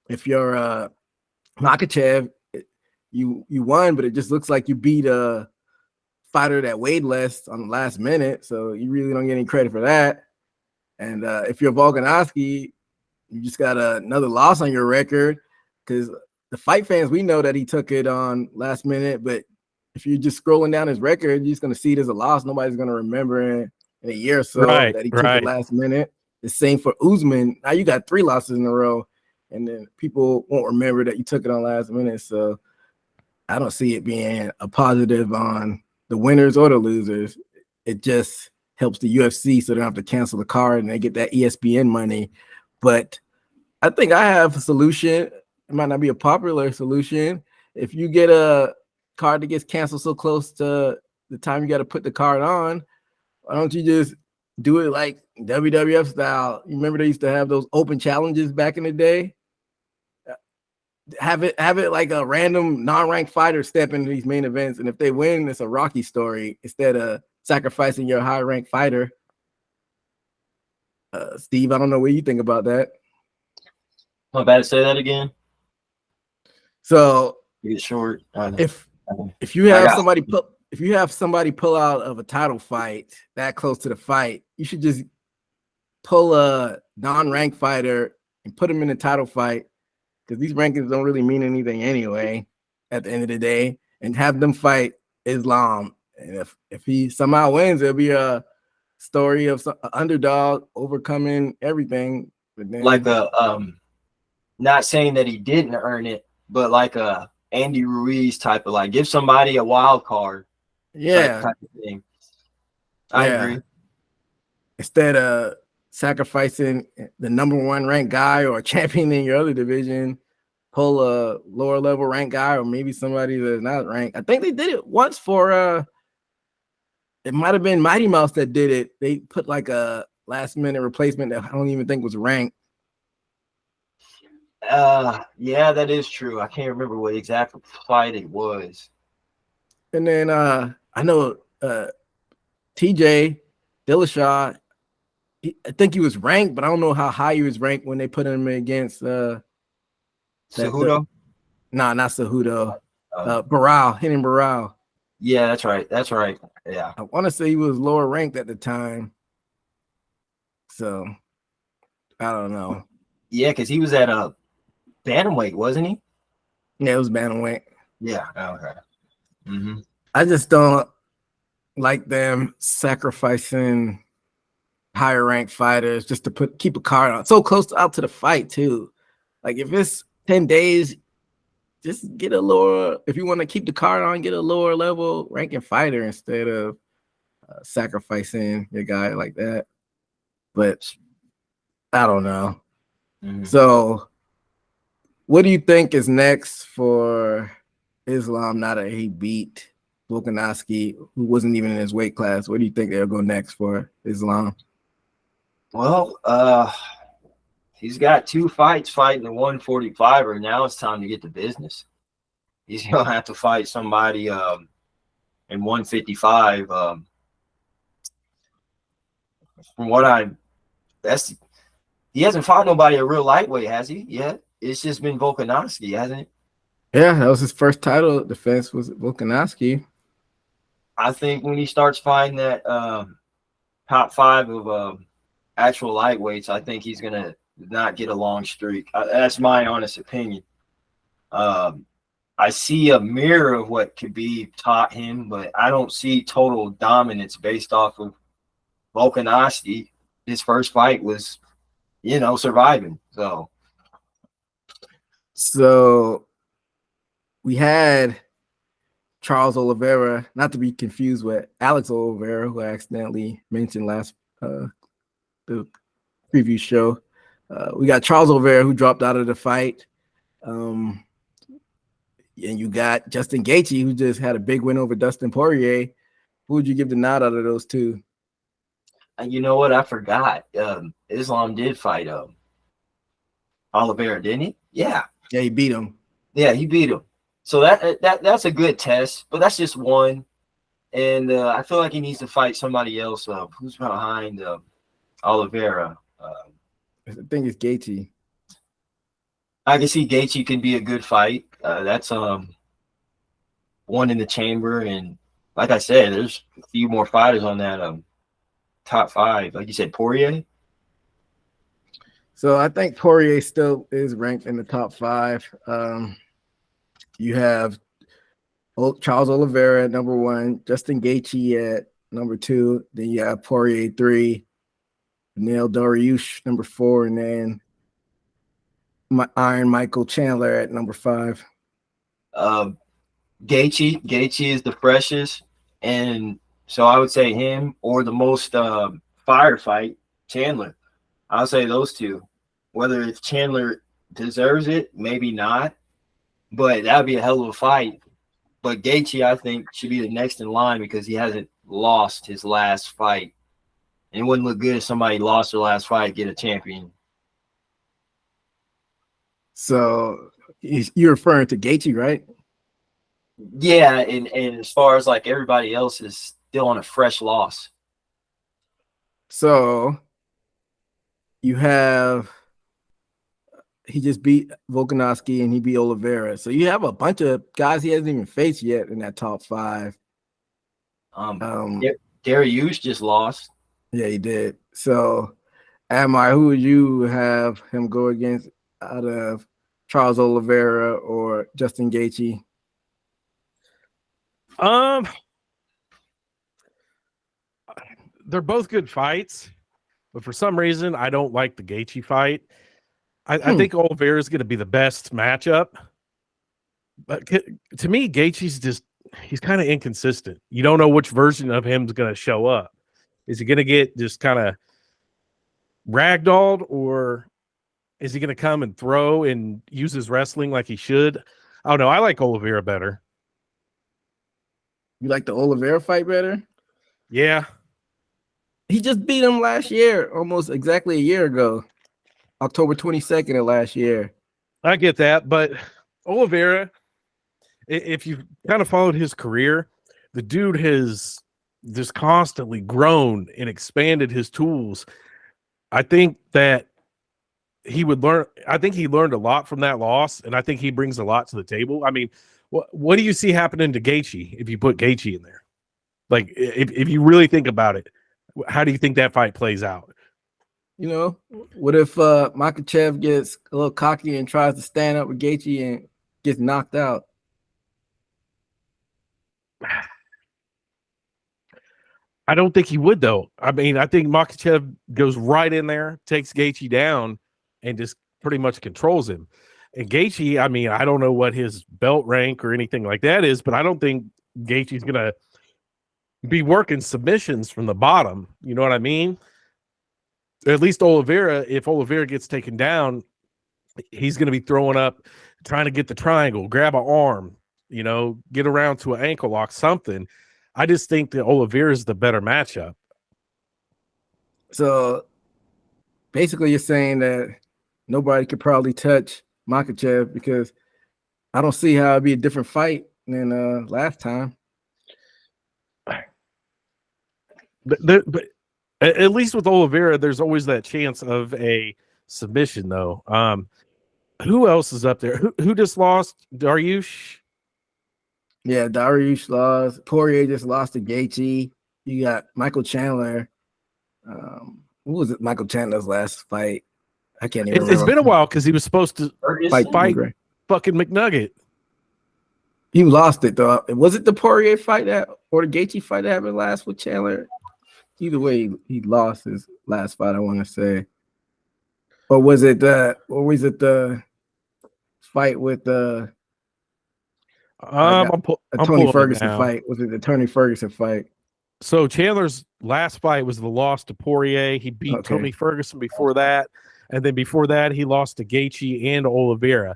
if you're Makhachev, you won, but it just looks like you beat a fighter that weighed less on the last minute. So you really don't get any credit for that. And if you're Volkanovski, you just got another loss on your record, because the fight fans, we know that he took it on last minute, but if you're just scrolling down his record, you're just going to see it as a loss. Nobody's going to remember in a year or so that he took it last minute. The same for Usman. Now you got 3 losses in a row, and then people won't remember that you took it on last minute. So I don't see it being a positive on the winners or the losers. It just helps the UFC so they don't have to cancel the card and they get that ESPN money. But I think I have a solution. It might not be a popular solution. If you get a card that gets canceled so close to the time you got to put the card on, why don't you just do it like WWF style? You remember they used to have those open challenges back in the day? Have it like a random non-ranked fighter step into these main events, and if they win, it's a Rocky story instead of sacrificing your high-ranked fighter. Steve, I don't know what you think about that. I'm about to say that again. So Get short. if you have somebody pull out of a title fight that close to the fight, you should just pull a non-ranked fighter and put him in a title fight, because these rankings don't really mean anything anyway at the end of the day, and have them fight Islam. And if he somehow wins, it'll be a story of some underdog overcoming everything. But then, like not saying that he didn't earn it, but like a Andy Ruiz type of, like, give somebody a wild card. yeah, type of thing. I agree. Instead of sacrificing the number 1 ranked guy or a champion in your other division, pull a lower level ranked guy or maybe somebody that's not ranked. I think they did it once for it might have been Mighty Mouse that did it. They put like a last minute replacement that I don't even think was ranked. Yeah, that is true. I can't remember what exact fight it was. And then I know TJ Dillashaw, I think he was ranked, but I don't know how high he was ranked when they put him against Cejudo? Nah, not Cejudo. Barral, hitting Barral. Yeah, that's right. That's right. Yeah. I want to say he was lower ranked at the time. So I don't know. Yeah, because he was at a bantamweight, wasn't he? Yeah, it was bantamweight. Yeah. Okay. Mm-hmm. I just don't like them sacrificing higher ranked fighters just to keep a card on so close out to the fight too. Like if it's 10 days, just get a lower, if you want to keep the card on, get a lower level ranking fighter instead of sacrificing your guy like that. But I don't know. Mm-hmm. So what do you think is next for Islam now that he beat Volkanovski, who wasn't even in his weight class? Where do you think they'll go next for Islam? Well, he's got 2 fights fighting the 145er. Now it's time to get to business. He's gonna have to fight somebody in 155. From what he hasn't fought nobody a real lightweight, has he? Yet it's just been Volkanovski, hasn't it? Yeah, that was his first title defense, was Volkanovski. I think when he starts fighting that top 5 of actual lightweights, I think he's gonna not get a long streak. That's my honest opinion. I see a mirror of what could be taught him, but I don't see total dominance based off of Volkanovski. His first fight was, surviving. So we had Charles Oliveira, not to be confused with Alex Oliveira, who I accidentally mentioned last the preview show. We got Charles Oliveira, who dropped out of the fight. And you got Justin Gaethje, who just had a big win over Dustin Poirier. Who would you give the nod out of those two? You know what? I forgot. Islam did fight Oliveira, didn't he? Yeah. Yeah, he beat him. Yeah, he beat him. So that's a good test, but that's just one. And I feel like he needs to fight somebody else. Who's behind Oliveira? I think it's Gaethje. I can see Gaethje could be a good fight. That's one in the chamber, and like I said, there's a few more fighters on that top 5. Like you said, Poirier. So I think Poirier still is ranked in the top 5. You have Charles Oliveira at number 1, Justin Gaethje at number 2. Then you have Poirier 3. Neil Dariush, number 4, and then Iron Michael Chandler at number 5. Gaethje is the freshest, and so I would say him, or the most firefight, Chandler. I'll say those two. Whether if Chandler deserves it, maybe not, but that would be a hell of a fight. But Gaethje, I think, should be the next in line because he hasn't lost his last fight. And it wouldn't look good if somebody lost their last fight, get a champion. So you're referring to Gaethje, right? Yeah, and as far as like everybody else is still on a fresh loss. So you have he just beat Volkanovski and he beat Oliveira. So you have a bunch of guys he hasn't even faced yet in that top 5. Dariush just lost. Yeah, he did. So who would you have him go against out of Charles Oliveira or Justin Gaethje? They're both good fights, but for some reason I don't like the Gaethje fight. I think Oliveira is going to be the best matchup, but to me, Gaethje's he's kind of inconsistent. You don't know which version of him is going to show up. Is he going to get just kind of ragdolled, or is he going to come and throw and use his wrestling like he should? I don't know. I like Oliveira better. You like the Oliveira fight better? Yeah. He just beat him last year, almost exactly a year ago, October 22nd of last year. I get that, but Oliveira, if you kind of followed his career, the dude has just constantly grown and expanded his tools. I think that he would learn. I think he learned a lot from that loss, and I think he brings a lot to the table. I mean, what do you see happening to Gaethje if you put Gaethje in there? Like, if you really think about it, how do you think that fight plays out? You know, what if Makhachev gets a little cocky and tries to stand up with Gaethje and gets knocked out? I don't think he would, though. I mean, I think Makhachev goes right in there, takes Gaethje down, and just pretty much controls him. And Gaethje, I mean, I don't know what his belt rank or anything like that is, but I don't think Gaethje's going to be working submissions from the bottom. You know what I mean? At least Oliveira, if Oliveira gets taken down, he's going to be throwing up, trying to get the triangle, grab an arm, you know, get around to an ankle lock, something. I just think that Oliveira is the better matchup. So basically you're saying that nobody could probably touch Makhachev because I don't see how it'd be a different fight than last time. But at least with Oliveira, there's always that chance of a submission, though. Who else is up there? Who just lost? Dariush? Yeah, Dariush lost. Poirier just lost to Gaethje. You got Michael Chandler. What was it? Michael Chandler's last fight? I can't even remember. It's been a while because he was supposed to fight fucking McNugget. He lost it, though. Was it the Poirier fight or the Gaethje fight that happened last with Chandler? Either way, he lost his last fight, I want to say. Or was it the fight with the Tony Ferguson fight? Was it the Tony Ferguson fight? So Chandler's last fight was the loss to Poirier. He beat Tony Ferguson before that. And then before that, he lost to Gaethje and Oliveira.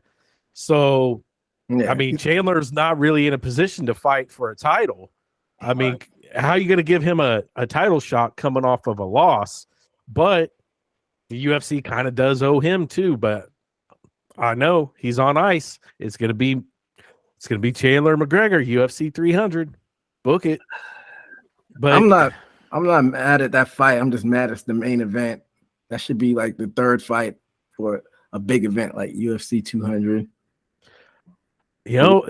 So, yeah. I mean, Chandler's not really in a position to fight for a title. I mean, how are you going to give him a title shot coming off of a loss? But the UFC kind of does owe him too. But I know he's on ice. It's going to be Chandler McGregor, UFC 300. Book it. But I'm not mad at that fight. I'm just mad it's the main event. That should be like the third fight for a big event like UFC 200. You know,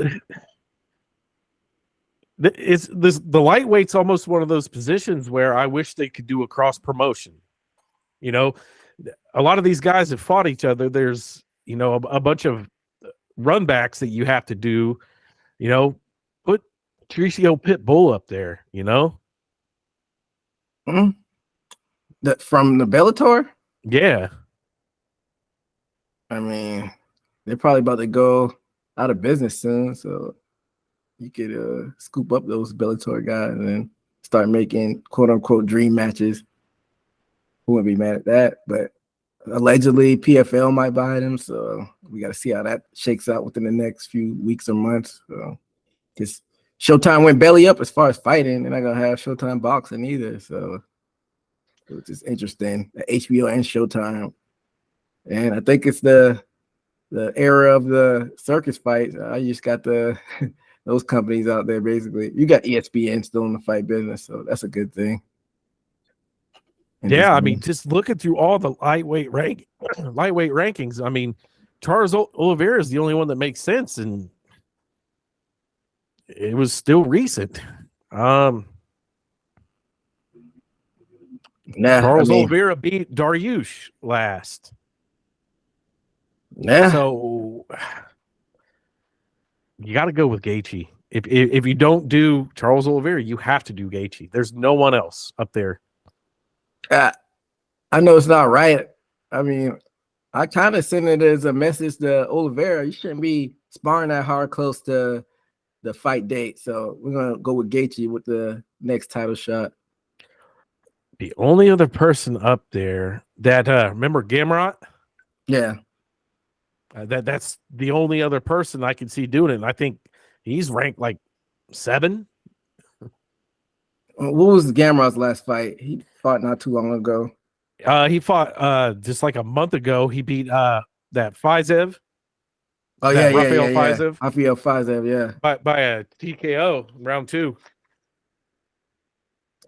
the lightweight's almost one of those positions where I wish they could do a cross promotion. You know, a lot of these guys have fought each other. There's, you know, a bunch of run backs that you have to do. You know, put Patricio Pitbull up there, you know? Mm-hmm. From the Bellator? Yeah. I mean, they're probably about to go out of business soon, so you could scoop up those Bellator guys and then start making quote unquote dream matches. Who wouldn't be mad at that? But allegedly PFL might buy them, so we got to see how that shakes out within the next few weeks or months. So, because Showtime went belly up as far as fighting, they're not gonna have Showtime boxing either. So it was just interesting. The HBO and Showtime, and I think it's the era of the circus fights. I just got those companies out there. Basically, you got ESPN still in the fight business, so that's a good thing. And Yeah, I mean, just looking through all the lightweight rankings, I mean, Charles Oliveira is the only one that makes sense, and it was still recent. Charles Oliveira beat Dariush last. Yeah. So you got to go with Gaethje. If you don't do Charles Oliveira, you have to do Gaethje. There's no one else up there. I know it's not right. I mean, I kind of send it as a message to Oliveira. You shouldn't be sparring that hard close to the fight date. So we're gonna go with Gaethje with the next title shot. The only other person up there that remember Gamrot? Yeah. That's the only other person I can see doing it. And I think he's ranked like 7. What was Gamrot's last fight? He fought not too long ago. He fought just like a month ago. He beat that Fizev. Oh yeah, Rafael Fizev. Rafael Fizev, yeah. By a TKO round 2.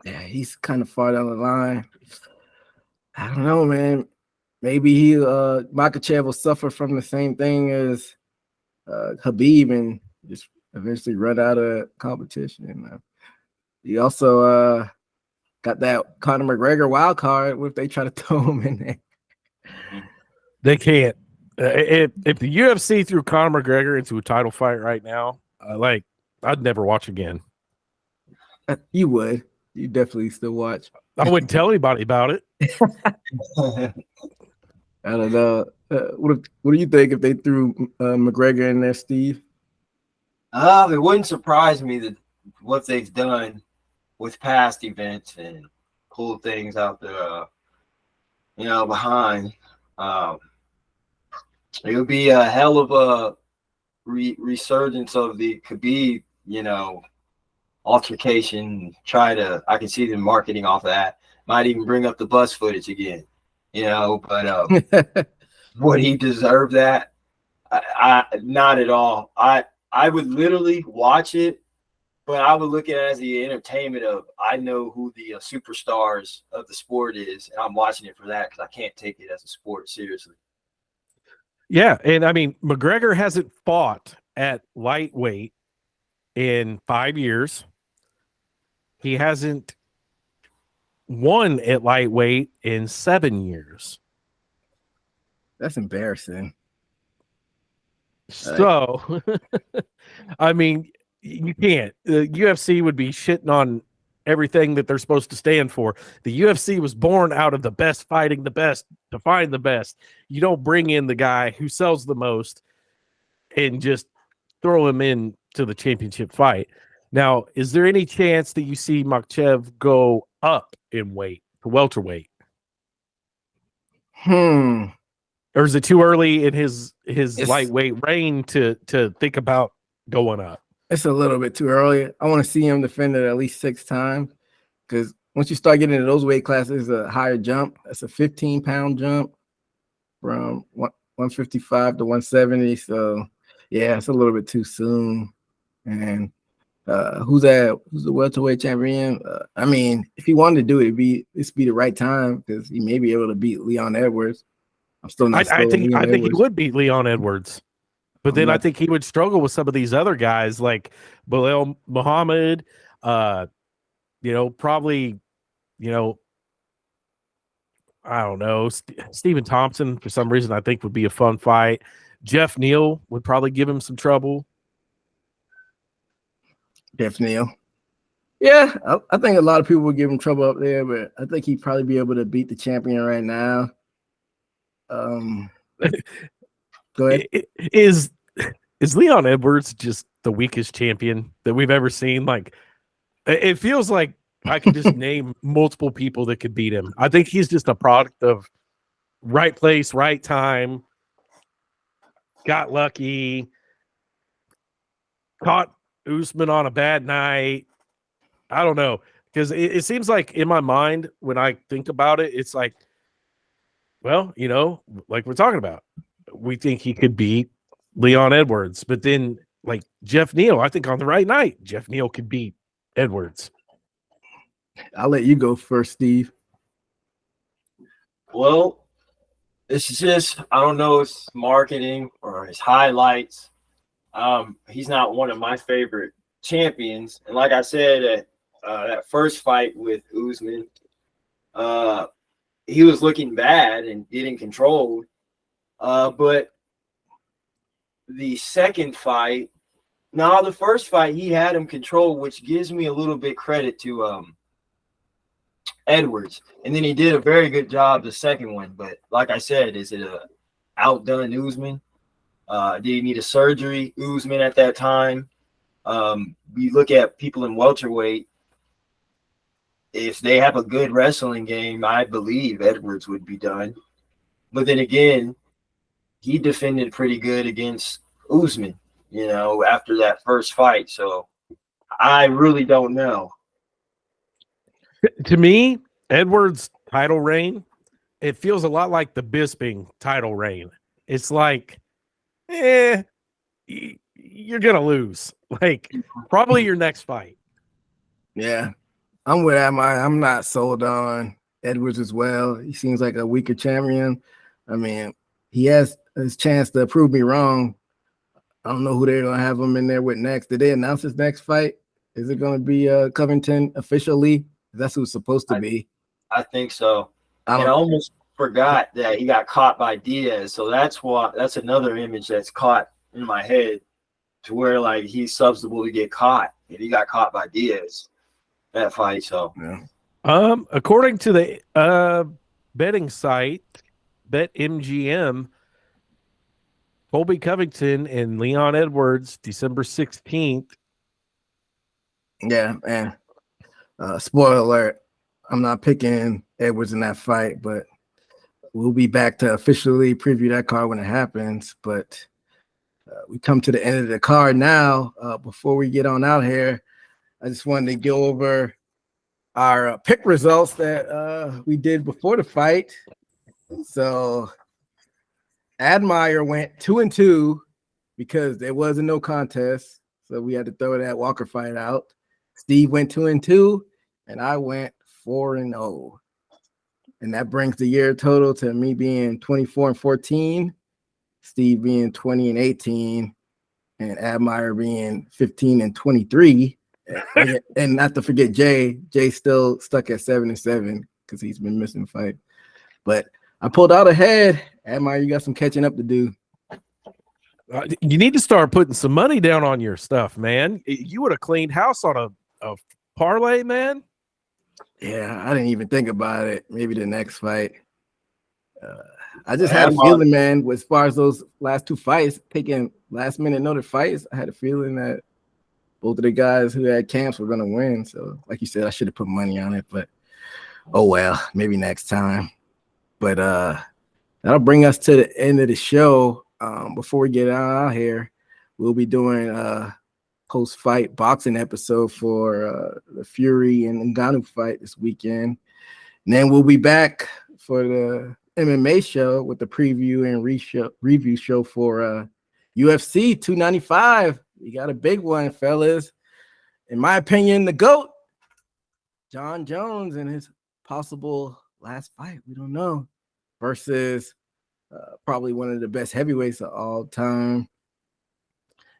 Yeah, he's kind of far down the line. I don't know, man. Maybe Makhachev will suffer from the same thing as Khabib and just eventually run out of competition. He also got that Conor McGregor wild card. What if they try to throw him in there? They can't. If the UFC threw Conor McGregor into a title fight right now, I'd never watch again. You would. You definitely still watch. I wouldn't tell anybody about it. I don't know. What do you think if they threw McGregor in there, Steve? It wouldn't surprise me that what they've done with past events and pull things out there, behind. It would be a hell of a resurgence of the Khabib, altercation. I can see them marketing off of that. Might even bring up the bus footage again, but would he deserve that? I not at all. I would literally watch it, but I would look at it as the entertainment of, I know who the superstars of the sport is, and I'm watching it for that because I can't take it as a sport seriously. Yeah, and I mean, McGregor hasn't fought at lightweight in 5 years. He hasn't won at lightweight in 7 years. That's embarrassing. So, I mean, you can't. The UFC would be shitting on everything that they're supposed to stand for. The UFC was born out of the best fighting the best to find the best. You don't bring in the guy who sells the most and just throw him in to the championship fight. Now, is there any chance that you see Makhachev go up in weight to welterweight? Or is it too early in his lightweight reign to think about going up? It's a little bit too early. I want to see him defend it at least 6 times, because once you start getting into those weight classes, a higher jump. That's a 15-pound jump from 155 to 170. So, yeah, it's a little bit too soon. And who's the welterweight champion? I mean, if he wanted to do it, this be the right time, because he may be able to beat Leon Edwards. I'm still not. I think he would beat Leon Edwards, but then I think he would struggle with some of these other guys like Belal Muhammad. Probably, I don't know. Stephen Thompson, for some reason, I think would be a fun fight. Jeff Neal would probably give him some trouble. Jeff Neal. Yeah, I think a lot of people would give him trouble up there, but I think he'd probably be able to beat the champion right now. Go ahead. Is Leon Edwards just the weakest champion that we've ever seen? Like, it feels like I could just name multiple people that could beat him. I think he's just a product of right place, right time, got lucky, caught Usman on a bad night. I don't know, because it seems like in my mind, when I think about it, it's like, well, you know, like we're talking about, we think he could beat Leon Edwards, but then like Jeff Neal, I think on the right night, Jeff Neal could beat Edwards. I'll let you go first, Steve. Well, it's just, I don't know, it's marketing or his highlights. He's not one of my favorite champions. And like I said, that first fight with Usman, he was looking bad and getting controlled. But the second fight, the first fight, he had him controlled, which gives me a little bit credit to Edwards. And then he did a very good job the second one. But like I said, is it a outdone Usman? Did he need a surgery? Usman at that time. We look at people in welterweight. If they have a good wrestling game, I believe Edwards would be done. But then again, he defended pretty good against Usman, you know, after that first fight. So I really don't know. To me, Edwards' title reign, it feels a lot like the Bisping title reign. It's like, you're going to lose. Like, probably your next fight. Yeah, I'm with Admire. I'm not sold on Edwards as well. He seems like a weaker champion. I mean, he has his chance to prove me wrong. I don't know who they're going to have him in there with next. Did they announce his next fight? Is it going to be Covington officially? That's who it's supposed to be. I think so. I almost forgot that he got caught by Diaz. So that's another image that's caught in my head to where like he's susceptible to get caught. And he got caught by Diaz that fight. So yeah. According to the betting site BetMGM, Colby Covington and Leon Edwards, December 16th. Yeah, man. Spoiler alert, I'm not picking Edwards in that fight, but we'll be back to officially preview that card when it happens. But we come to the end of the card now. Before we get on out here, I just wanted to go over our pick results that we did before the fight. So Admire went 2-2 because there was a no contest. So we had to throw that Walker fight out. Steve went 2-2, and I went 4-0. And that brings the year total to me being 24-14, Steve being 20-18, and Admire being 15-23. And not to forget Jay still stuck at 7-7 because he's been missing fight. But I pulled out ahead. Admire, you got some catching up to do. You need to start putting some money down on your stuff, man. You would have cleaned house on a parlay, man. Yeah, I didn't even think about it. Maybe the next fight. I just had a feeling, man, as far as those last two fights, taking last-minute notice fights, I had a feeling that both of the guys who had camps were going to win. So, like you said, I should have put money on it. But, oh, well, maybe next time. But that'll bring us to the end of the show. Before we get out here, we'll be doing a post-fight boxing episode for the Fury and Ngannou fight this weekend. And then we'll be back for the MMA show with the preview and review show for UFC 295. We got a big one, fellas. In my opinion, the GOAT, John Jones, and his possible last fight. We don't know. Versus probably one of the best heavyweights of all time,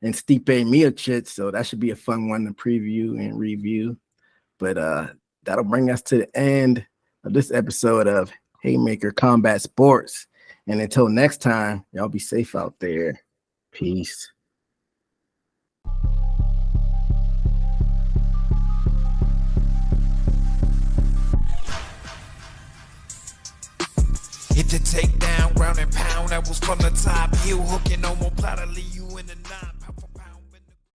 and Stipe Miocic. So that should be a fun one to preview and review. But that'll bring us to the end of this episode of Haymaker Combat Sports. And until next time, y'all be safe out there. Peace. to take down, ground and pound. That was from the top. Heel hooking on more plot to leave you